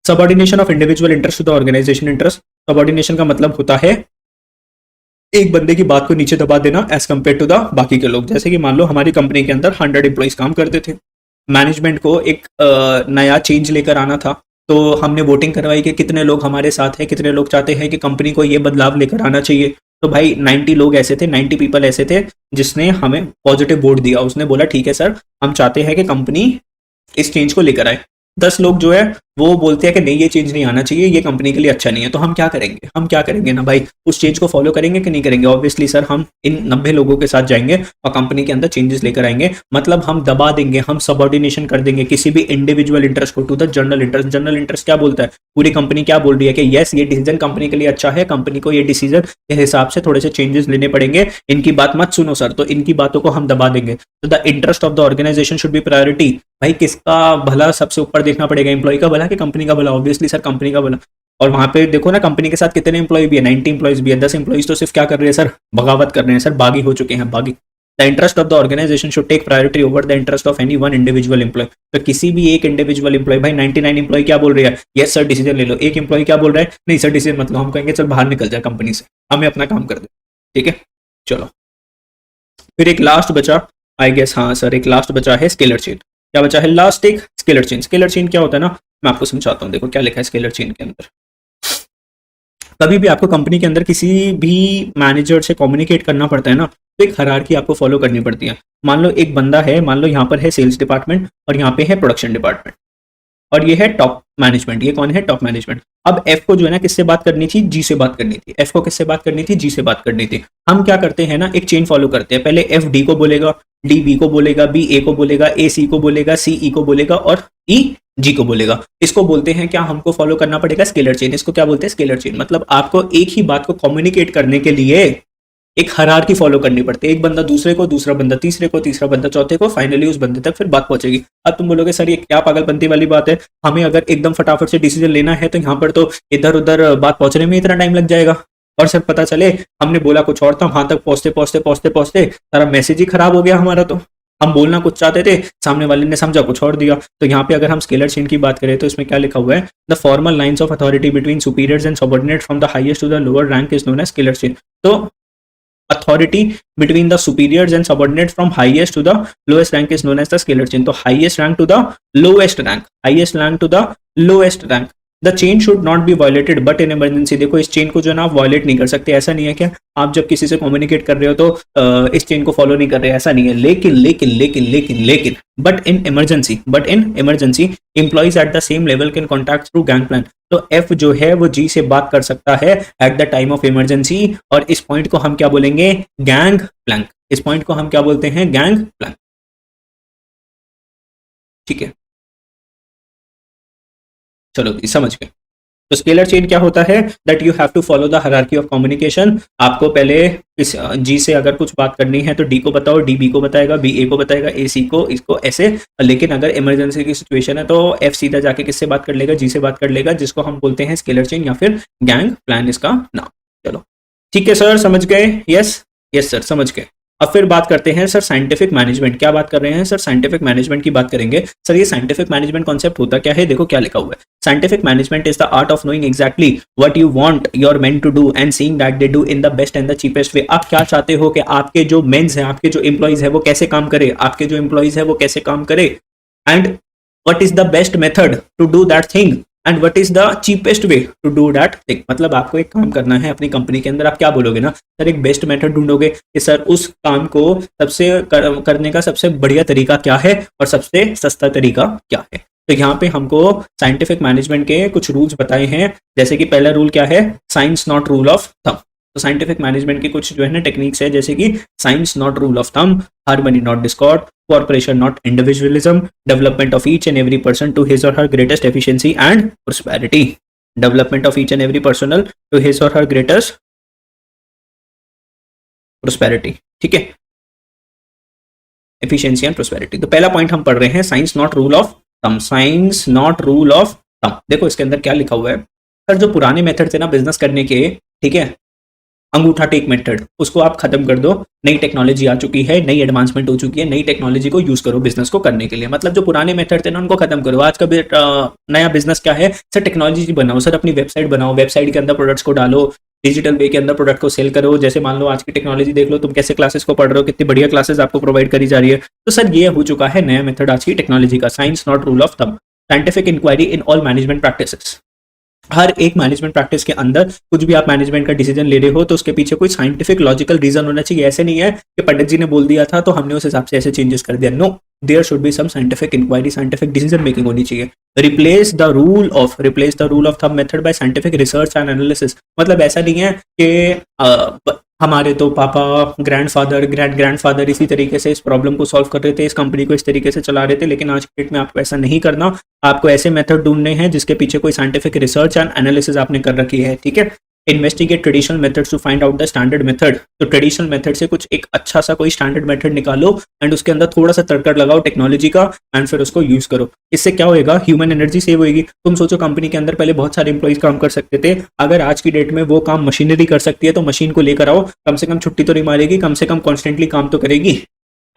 subordination of individual interest to the organization interest. Subordination का मतलब होता है एक बंदे की बात को नीचे दबा देना एज कम्पेयर टू द बाकी के लोग। जैसे कि मान लो हमारी कंपनी के अंदर 100 एम्प्लॉइज काम करते थे, मैनेजमेंट को एक नया चेंज लेकर आना था, तो हमने वोटिंग करवाई कि कितने लोग हमारे साथ हैं, कितने लोग चाहते हैं कि कंपनी को ये बदलाव लेकर आना चाहिए। तो भाई 90 लोग ऐसे थे, 90 पीपल ऐसे थे जिसने हमें पॉजिटिव वोट दिया। उसने बोला ठीक है सर हम चाहते हैं कि कंपनी इस चेंज को लेकर आए। 10 लोग जो है वो बोलते हैं कि नहीं ये चेंज नहीं आना चाहिए, ये कंपनी के लिए अच्छा नहीं है। तो हम क्या करेंगे, हम क्या करेंगे ना भाई, उस चेंज को फॉलो करेंगे कि नहीं करेंगे। ऑब्वियसली सर हम इन 90 लोगों के साथ जाएंगे और कंपनी के अंदर चेंजेस लेकर आएंगे, मतलब हम दबा देंगे, हम सबऑर्डिनेशन कर देंगे किसी भी इंडिविजुअल इंटरेस्ट को to the general interest. General interest क्या बोलता है, पूरी कंपनी क्या बोल रही है कि यस ये डिसीजन कंपनी के लिए अच्छा है, कंपनी को ये डिसीजन के हिसाब से थोड़े से चेंजेस लेने पड़ेंगे, इनकी बात मत सुनो सर, तो इनकी बातों को हम दबा देंगे। तो the interest of the organization should be priority. भाई किसका भला सबसे ऊपर देखना पड़ेगा, एम्प्लॉय का भला कि कंपनी का भला, ऑब्वियसली सर कंपनी का भला। और वहां पे देखो ना कंपनी के साथ कितने एम्प्लॉय भी है, 90 एम्प्लॉयज भी है, 10 एम्प्लॉयज तो सिर्फ क्या कर रहे हैं सर, बगावत कर रहे हैं सर, बागी हो चुके हैं, बागी। The interest of the organization should take priority over the interest of any one individual employee. तो किसी भी एक इंडिविजुअल एम्प्लॉय, भाई 99 एम्प्लॉय क्या बोल रहे हैं, यस सर डिसीजन ले लो, एक एम्प्लॉय क्या बोल रहा है, नहीं सर डिसीजन मतलब हम कहेंगे चल बाहर निकल जाए कंपनी से, हमें अपना काम कर दे, ठीक है। चलो फिर एक लास्ट बचा, आई गेस हाँ सर एक लास्ट बचा है स्केलर चेन। क्या बचा है लास्ट, एक स्केलर चेन। स्केलर चेन क्या होता है ना, मैं आपको समझाता हूँ, देखो क्या लिखा है स्केलर चेन के अंदर। कभी भी आपको कंपनी के अंदर किसी भी मैनेजर से कम्युनिकेट करना पड़ता है ना, तो एक हायरार्की आपको फॉलो करनी पड़ती है। मान लो एक बंदा है, मान लो यहाँ पर है सेल्स डिपार्टमेंट और यहाँ पे है प्रोडक्शन डिपार्टमेंट, और ये है टॉप मैनेजमेंट। ये कौन है, टॉप मैनेजमेंट। अब एफ को जो है ना किससे बात करनी थी, जी से बात करनी थी। एफ को किससे बात करनी थी, जी से बात करनी थी। हम क्या करते हैं ना, एक चेन फॉलो करते हैं, पहले एफ डी को बोलेगा, डी बी को बोलेगा, बी ए को बोलेगा, ए सी को बोलेगा, सी ई को बोलेगा और ई जी को बोलेगा। इसको बोलते हैं क्या, हमको फॉलो करना पड़ेगा स्केलर चेन। इसको क्या बोलते हैं, स्केलर चेन। मतलब आपको एक ही बात को कम्युनिकेट करने के लिए एक हायरार्की फॉलो करनी पड़ती है। एक बंदा दूसरे को, दूसरा बंदा तीसरे को, तीसरा बंदा चौथे को, फाइनली उस बंदे तक फिर बात पहुंचेगी। अब तुम बोलोगे सर ये क्या पागलपंती वाली बात है, हमें अगर एकदम फटाफट से डिसीजन लेना है तो यहाँ पर तो इधर उधर बात पहुंचने में इतना टाइम लग जाएगा, और सर पता चले हमने बोला कुछ और था, वहां तक पहुंचते पहुंचते पहुंचते पहुंचते सारा मैसेज ही खराब हो गया हमारा। तो हम बोलना कुछ चाहते थे, सामने वाले ने समझा कुछ और दिया। तो यहाँ पे अगर हम स्केलर चेन की बात करें तो इसमें क्या लिखा हुआ है, the formal lines of authority between superiors and subordinate from the highest to the lower rank is known as scalar chain. तो authority between the superiors and subordinates from highest to the lowest rank is known as the scalar chain. तो highest rank to the lowest rank, highest rank to the lowest rank. The chain should not be violated but in emergency। देखो इस chain को जो है ना आप violet नहीं कर सकते, ऐसा नहीं है क्या आप जब किसी से कम्युनिकेट कर रहे हो तो इस चेन को फॉलो नहीं कर रहे, ऐसा नहीं है। लेकिन लेकिन लेकिन लेकिन लेकिन but in emergency employees at the same level can contact through gang plan. तो एफ जो है वो जी से बात कर सकता है at the time of emergency, और इस पॉइंट को हम क्या बोलेंगे, गैंग प्लैंक। इस पॉइंट को हम क्या बोलते हैं, गैंग प्लैंक, ठीक है। चलो समझ गए। तो स्केलर चेन क्या होता है, that you have to follow the hierarchy of communication. आपको पहले इस जी से अगर कुछ बात करनी है तो डी को बताओ, डी बी को बताएगा, बी ए को बताएगा, ए सी को, इसको ऐसे। लेकिन अगर इमरजेंसी की सिचुएशन है तो एफ सीधा जाके किससे बात कर लेगा, जी से बात कर लेगा, जिसको हम बोलते हैं स्केलर चेन या फिर गैंग प्लान इसका नाम। चलो ठीक है सर, समझ गए? यस यस सर, समझ गए। अब फिर बात करते हैं सर साइंटिफिक मैनेजमेंट। क्या बात कर रहे हैं सर? साइंटिफिक मैनेजमेंट की बात करेंगे। सर ये साइंटिफिक मैनेजमेंट कॉन्सेप्ट होता क्या है? देखो क्या लिखा हुआ है, scientific management is the art of knowing exactly what you want your men to do and seeing that they do in the best and the cheapest way. आप क्या चाहते हो कि आपके जो मेन्स हैं, आपके जो एम्प्लॉइज है वो कैसे काम करे, आपके जो एम्प्लॉइज है वो कैसे काम करे, and what is the best method to do that thing and what is the cheapest way to do that thing. मतलब आपको एक काम करना है अपनी कंपनी के अंदर, आप क्या बोलोगे ना सर, एक बेस्ट मेथड ढूंढोगे कि सर उस काम को सबसे करने का सबसे बढ़िया तरीका क्या है और सबसे सस्ता तरीका क्या है। तो यहाँ पे हमको साइंटिफिक मैनेजमेंट के कुछ रूल्स बताए हैं। जैसे कि पहला रूल क्या है, science not rule of thumb. तो साइंटिफिक मैनेजमेंट की कुछ जो है ना टेक्निक्स है, जैसे कि science not rule of thumb, harmony not Discord, cooperation not individualism, development of each and every person to his or her greatest efficiency and prosperity, development of each and every personal to his or her greatest prosperity। ठीक है, efficiency and prosperity। तो पहला point हम पढ़ रहे हैं, science not rule of thumb, science not rule of thumb. देखो इसके अंदर क्या लिखा हुआ है सर, जो पुराने मेथड थे ना बिजनेस करने के, ठीक है, अंगूठा टेक मेथड, उसको आप खत्म कर दो। नई टेक्नोलॉजी आ चुकी है, नई एडवांसमेंट हो चुकी है, नई टेक्नोलॉजी को यूज करो बिजनेस को करने के लिए। मतलब जो पुराने मेथड थे ना उनको खत्म करो। आज का नया बिजनेस क्या है सर, टेक्नोलॉजी बनाओ सर, अपनी वेबसाइट बनाओ, वेबसाइट के अंदर प्रोडक्ट्स को डालो, डिजिटल वे के अंदर प्रोडक्ट को सेल करो। जैसे मान लो आज की टेक्नोलॉजी देख लो, तुम कैसे क्लासेस को पढ़ रहे हो, कितनी बढ़िया क्लासेस आपको प्रोवाइड करी जा रही है। तो सर ये हो चुका है नया मेथड आज की टेक्नोलॉजी का, science not rule of thumb. Scientific inquiry in all management practices. हर एक मैनेजमेंट प्रैक्टिस के अंदर कुछ भी आप मैनेजमेंट का डिसीजन ले रहे हो तो उसके पीछे कोई साइंटिफिक लॉजिकल रीजन होना चाहिए। ऐसे नहीं है कि पंडित जी ने बोल दिया था तो हमने उस हिसाब से ऐसे चेंजेस कर दिया। No, there should be some scientific inquiry, scientific decision making होनी चाहिए। Replace the rule of thumb method by scientific research and analysis. मतलब ऐसा नहीं है कि हमारे तो पापा, ग्रैंडफादर, ग्रैंडफादर इसी तरीके से इस प्रॉब्लम को सॉल्व कर रहे थे, इस कंपनी को इस तरीके से चला रहे थे, लेकिन आज की डेट में आपको ऐसा नहीं करना। आपको ऐसे मेथड ढूंढने हैं जिसके पीछे कोई साइंटिफिक रिसर्च एंड एनालिसिस आपने कर रखी है। ठीक है, investigate traditional methods to find out the standard method. तो ट्रेडिशनल मेथड से कुछ एक अच्छा सा कोई स्टैंडर्ड मेथड निकालो एंड उसके अंदर थोड़ा सा तड़का लगाओ टेक्नोलॉजी का एंड फिर उसको यूज करो। इससे क्या होएगा, ह्यूमन एनर्जी सेव होएगी। तुम सोचो कंपनी के अंदर पहले बहुत सारे एम्प्लॉइज काम कर सकते थे, अगर आज की डेट में वो काम मशीनरी कर सकती है तो मशीन को लेकर आओ, कम से कम छुट्टी तो नहीं मारेगी, कम से कम कॉन्स्टेंटली काम तो करेगी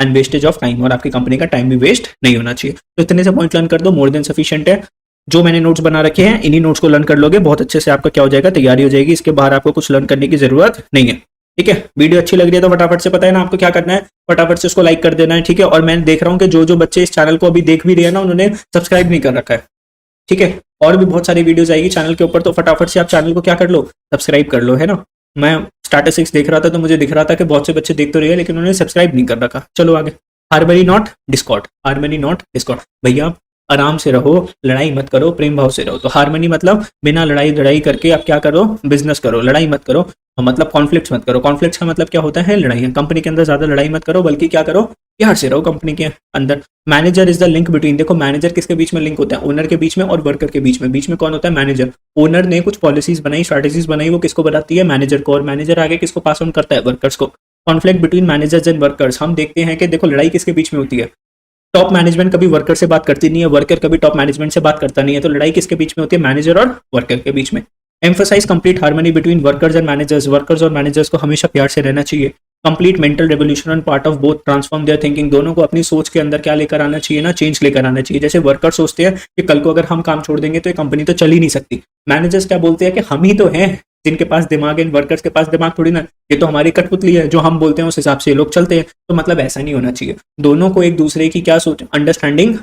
एंड वेस्टेज ऑफ टाइम, और आपकी कंपनी का टाइम भी वेस्ट नहीं होना चाहिए। तो इतने से पॉइंट लर्न कर दो, मोर देन सफिशिएंट है। जो मैंने नोट्स बना रखे हैं इन्हीं नोट्स को लर्न कर लोगे, बहुत अच्छे से आपका क्या हो जाएगा, तैयारी हो जाएगी। इसके बाहर आपको कुछ लर्न करने की जरूरत नहीं है। ठीक है, वीडियो अच्छी लग रही है तो फटाफट से, पता है ना आपको क्या करना है, फटाफट से उसको लाइक कर देना है। ठीक है, और मैं देख रहा हूँ कि जो बच्चे इस चैनल को अभी देख भी रहे हैं ना, उन्होंने सब्सक्राइब नहीं कर रखा है। ठीक है, और भी बहुत सारी वीडियोज आएगी चैनल के ऊपर, तो फटाफट से आप चैनल को क्या कर लो, सब्सक्राइब कर लो, है ना। मैं स्टैटिस्टिक्स देख रहा था तो मुझे दिख रहा था कि बहुत से बच्चे देख तो रहे हैं लेकिन उन्होंने सब्सक्राइब नहीं कर रखा। चलो आगे, harmony not Discord, harmony not Discord. भैया आराम से रहो, लड़ाई मत करो, प्रेम भाव से रहो। तो हार्मनी मतलब बिना लड़ाई करके आप क्या करो, बिजनेस करो, लड़ाई मत करो, मतलब कॉन्फ्लिक्ट्स मत करो। कॉन्फ्लिक्ट्स का मतलब क्या होता है, लड़ाई। कंपनी के अंदर ज्यादा लड़ाई मत करो, बल्कि क्या करो, प्यार से रहो कंपनी के अंदर। Manager is the link between. देखो मैनेजर किसके बीच में लिंक होता है, ओनर के बीच में और वर्कर के बीच में। बीच में कौन होता है, मैनेजर। ओनर ने कुछ पॉलिसीज बनाई, स्ट्रैटेजीज बनाई, वो किसको बताती है, मैनेजर को, और मैनेजर आगे किसको पास ऑन करता है, वर्कर्स को। Conflict between managers and workers, हम देखते हैं कि देखो लड़ाई किसके बीच में होती है, टॉप मैनेजमेंट कभी वर्कर से बात करती नहीं है, वर्कर कभी टॉप मैनेजमेंट से बात करता नहीं है। तो लड़ाई किसके बीच में होती है, मैनेजर और वर्कर के बीच में। Emphasize complete harmony between workers and managers. Workers और मैनेजर्स को हमेशा प्यार से रहना चाहिए। Complete mental revolution on part of both, transform their thinking. दोनों को अपनी सोच के अंदर क्या लेकर आना चाहिए ना, चेंज लेकर आना चाहिए। जैसे वर्कर सोचते हैं कि कल को अगर हम काम छोड़ देंगे तो ये कंपनी तो चल ही नहीं सकती। मैनेजर्स क्या बोलते हैं कि हम ही तो हैं जिनके पास दिमाग है, इन वर्कर्स के पास दिमाग थोड़ी ना, ये तो हमारी कठपुतली है, जो हम बोलते हैं उस हिसाब से लोग चलते हैं। तो मतलब ऐसा नहीं होना चाहिए। दोनों को एक दूसरे की क्या सोच, अंडरस्टैंडिंग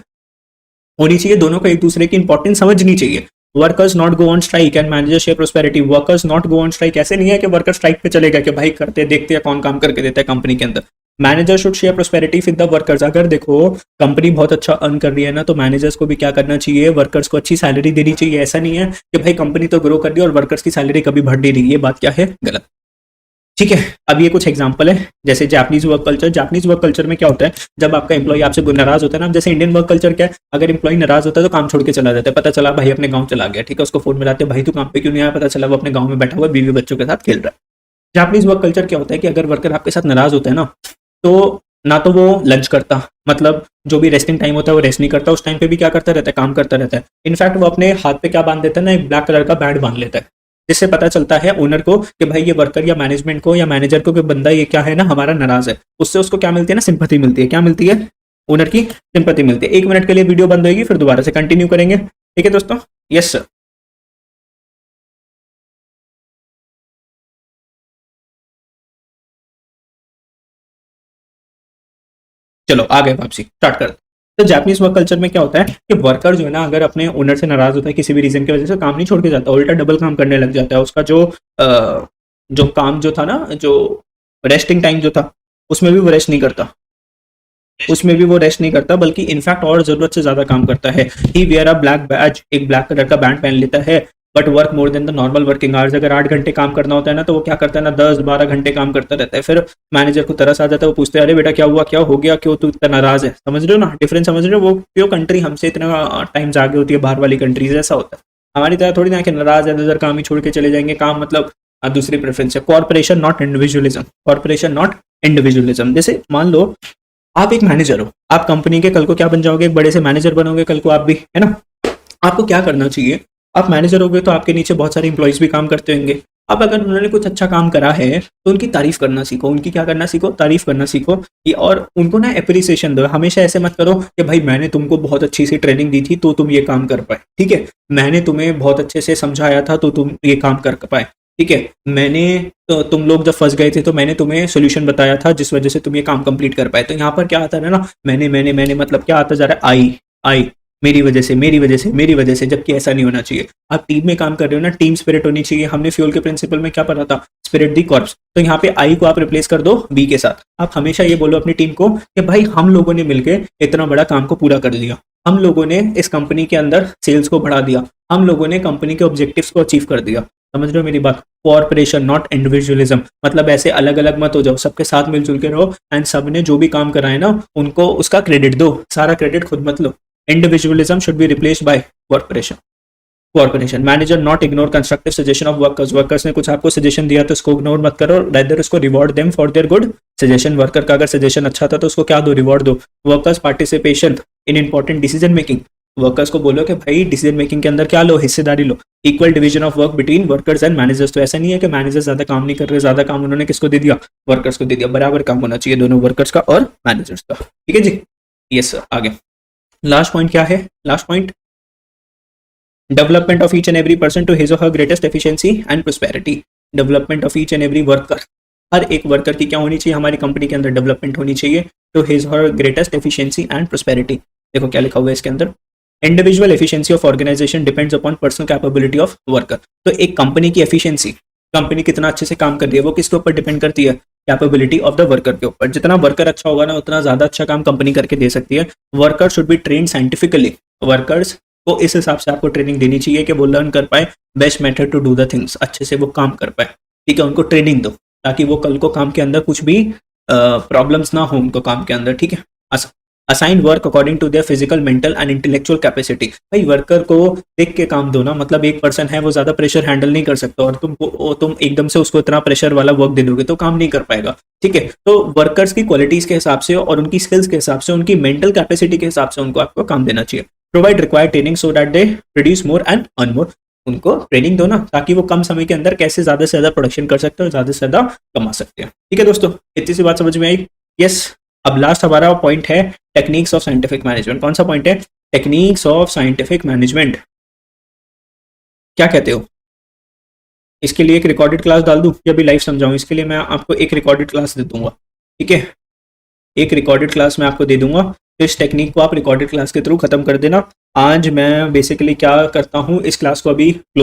होनी चाहिए, दोनों को एक दूसरे की इंपॉर्टेंस समझनी चाहिए। Workers not go on strike and manager share prosperity. Workers not go on strike, ऐसे नहीं है कि वर्कर स्ट्राइक पे चलेगा कि भाई करते देखते हैं कौन काम करके देता है कंपनी के अंदर। Manager should share prosperity with the workers. अगर देखो कंपनी बहुत अच्छा अर्न कर रही है ना, तो मैनेजर्स को भी क्या करना चाहिए, वर्कर्स को अच्छी सैलरी देनी चाहिए। ऐसा नहीं है कि भाई कंपनी तो ग्रो कर रही है और वर्कर्स की सैलरी कभी बढ़ नहीं रही, ये बात क्या है, गलत। ठीक है। अब ये कुछ एग्जांपल है, जैसे Japanese work culture. Japanese work culture में क्या होता है, जब आपका एम्प्लॉय आपसे नाराज होता है ना, जैसे इंडियन वर्क कल्चर क्या है, अगर एम्प्लॉय नाराज होता है तो काम छोड़ के चला जाता है, पता चला भाई अपने गाँव चला गया, ठीक है, उसको फोन मिलाते हैं, भाई तू काम पे क्यों नहीं आया, पता चला वो अपने गाँव में बैठा हुआ बीवी बच्चों के साथ खेल रहा है। जापानीज वर्क कल्चर क्या होता है कि अगर वर्कर आपके साथ नाराज होता है ना, तो ना तो वो लंच करता, मतलब जो भी रेस्टिंग टाइम होता है वो रेस्ट नहीं करता, उस टाइम पे भी क्या करता रहता है, काम करता रहता है। इनफैक्ट वो अपने हाथ पे क्या बांध देता है ना, एक ब्लैक कलर का बैंड बांध लेता है, जिससे पता चलता है ओनर को कि भाई ये वर्कर या मैनेजमेंट को या मैनेजर को कि बंदा ये क्या है ना हमारा नाराज है। उससे उसको क्या मिलती है ना, सिंपैथी मिलती है। क्या मिलती है, ओनर की सिंपैथी मिलती है। 1 मिनट के लिए वीडियो बंद होगी, फिर दोबारा से कंटिन्यू करेंगे, ठीक है दोस्तों। Yes sir. चलो आगे वापसी स्टार्ट करते हैं। तो जापानीज वर्क कल्चर में क्या होता है कि वर्कर जो है ना, अगर अपने ओनर से नाराज होता है किसी भी रीजन की वजह से, काम नहीं छोड़ के जाता, उल्टा डबल काम करने लग जाता है। उसका जो काम जो था ना, जो रेस्टिंग टाइम जो था, उसमें भी वो रेस्ट नहीं करता, उसमें भी वो रेस्ट नहीं करता, बल्कि इनफैक्ट और जरूरत से ज्यादा काम करता है। ही वेयर अ ब्लैक बैज, एक ब्लैक कलर का बैंड पहन लेता है। But work more than the normal working hours. अगर 8 घंटे काम करना होता है ना, तो वो क्या करता है ना, 10-12 घंटे काम करता रहता है। फिर मैनेजर को तरस आ जाता है, वो पूछते हैं अरे बेटा क्या हुआ, क्या हो गया, क्यों तू इतना नाराज है। समझ रहे हो ना डिफरेंस, समझ रहे हो, वो क्यों कंट्री हमसे इतना टाइम्स आगे होती है, बाहर वाली कंट्रीज ऐसा होता है। हमारी तरह थोड़ी ना कि नाराज है नजर काम ही छोड़ के चले जाएंगे, काम मतलब दूसरी प्रेफरेंस है। Corporation not individualism, corporation not individualism. जैसे मान लो आप एक मैनेजर हो, आप कंपनी के कल को क्या बन जाओगे, एक बड़े से मैनेजर बनोगे कल को आप भी, है ना। आपको क्या करना चाहिए, आप मैनेजर हो गए तो आपके नीचे बहुत सारे इंप्लॉइज भी काम करते होंगे। अब अगर उन्होंने कुछ अच्छा काम करा है तो उनकी तारीफ करना सीखो, उनकी क्या करना सीखो, तारीफ करना सीखो। और उनको ना अप्रिसिएशन दो। हमेशा ऐसे मत करो कि भाई मैंने तुमको बहुत अच्छी सी ट्रेनिंग दी थी तो तुम ये काम कर पाए, ठीक है, मैंने तुम्हें बहुत अच्छे से समझाया था तो तुम ये काम कर पाए, ठीक है, मैंने तो तुम लोग जब फंस गए थे तो मैंने तुम्हें सोल्यूशन बताया था जिस वजह से तुम ये काम कंप्लीट कर पाए। तो यहाँ पर क्या आता है ना, मैंने मतलब क्या आता जा रहा है, आई, मेरी वजह से, मेरी वजह से, मेरी वजह से, जबकि ऐसा नहीं होना चाहिए। आप टीम में काम कर रहे हो ना, टीम स्पिरिट होनी चाहिए। हमने फ्यूल के प्रिंसिपल में क्या पढ़ा था, स्पिरिट दी कॉर्प्स। तो यहाँ पे आई को आप रिप्लेस कर दो बी के साथ। आप हमेशा ये बोलो अपनी टीम को कि भाई हम लोगों ने मिलकर इतना बड़ा काम को पूरा कर दिया, हम लोगों ने इस कंपनी के अंदर सेल्स को बढ़ा दिया, हम लोगों ने कंपनी के ऑब्जेक्टिव्स को अचीव कर दिया। समझ रहे हो मेरी बात, कॉर्पोरेशन नॉट इंडिविजुअलिज्म। मतलब ऐसे अलग अलग मत हो जाओ, सबके साथ मिलजुल के रहो एंड सबने जो भी काम करा है ना उनको उसका क्रेडिट दो, सारा क्रेडिट खुद मत लो। Individualism should be replaced by corporation. Corporation manager not ignore constructive suggestion of workers. Workers ने कुछ आपको सजेशन दिया तो उसको इग्नोर मत करो, रेदर उसको reward them for their good suggestion. Worker का अगर सजेशन अच्छा था तो उसको क्या दो, रिवॉर्ड दो। Workers participation in important decision making. Workers को बोलो कि भाई डिसीजन मेकिंग के अंदर क्या लो, हिस्सेदारी लो। Equal division of work between workers and managers. तो ऐसा नहीं है कि मैनेजर ज्यादा काम नहीं कर रहे, ज्यादा काम उन्होंने किसको दे दिया, वर्कर्स को दे दिया। बराबर काम होना चाहिए दोनों वर्कर्स का और मैनेजर्स का, ठीक है जी। यस सर, आगे लास्ट पॉइंट क्या है, last point, development of each and every person to his or her greatest efficiency and prosperity. Development of each and every worker, हर एक वर्कर की क्या होनी चाहिए, हमारी कंपनी के अंदर डेवलपमेंट होनी चाहिए टू हिज और ग्रेटेस्ट एफिशिएंसी एंड प्रोस्पेरिटी। देखो क्या लिखा हुआ है इसके अंदर, individual efficiency of organization depends upon personal capability of worker. तो एक कंपनी की एफिशिएंसी, कंपनी कितना अच्छे से काम कर रही है, वो किसके ऊपर डिपेंड करती है, कैपेबिलिटी ऑफ द वर्कर के ऊपर। जितना वर्कर अच्छा होगा ना उतना ज्यादा अच्छा काम कंपनी करके दे सकती है। Worker should B train scientifically. Workers को इस हिसाब से आपको ट्रेनिंग देनी चाहिए कि वो लर्न कर पाए best method to do the things, अच्छे से वो काम कर पाए, ठीक है। उनको ट्रेनिंग दो ताकि वो कल को काम के अंदर कुछ भी प्रॉब्लम्स ना हो उनको काम के अंदर, ठीक है। Assign work according to their physical, mental and intellectual capacity. भाई वर्कर को देख के काम दो ना, मतलब एक पर्सन है वो ज्यादा प्रेशर हैंडल नहीं कर सकता और तुम एकदम से उसको इतना प्रेशर वाला वर्क दे दोगे तो काम नहीं कर पाएगा, ठीक है। तो वर्कर्स की क्वालिटीज के हिसाब से और उनकी स्किल्स के हिसाब से, उनकी मेंटल कैपेसिटी के हिसाब से उनको आपको काम देना चाहिए। Provide required training so that they produce more and earn more. उनको ट्रेनिंग दो ना ताकि वो कम समय के अंदर कैसे ज्यादा से ज्यादा प्रोडक्शन कर सकते हैं और ज्यादा से ज्यादा कमा सकते हैं, ठीक है दोस्तों। इतनी सी बात समझ में आई, यस। अब लास्ट हमारा पॉइंट है टेक्निक्स ऑफ साइंटिफिक मैनेजमेंट। कौन सा पॉइंट है, टेक्निक्स ऑफ साइंटिफिक मैनेजमेंट। क्या कहते हो, इसके लिए एक रिकॉर्डेड क्लास डाल दूं या भी लाइव समझाऊं, इसके लिए मैं आपको एक रिकॉर्डेड क्लास दे दूंगा, ठीक है। एक रिकॉर्डेड क्लास मैं आपको दे दूंगा, तो इस टेक्निक को आप रिकॉर्डेड क्लास के थ्रू खत्म कर देना। आज मैं बेसिकली क्या करता हूँ, इस क्लास को अभी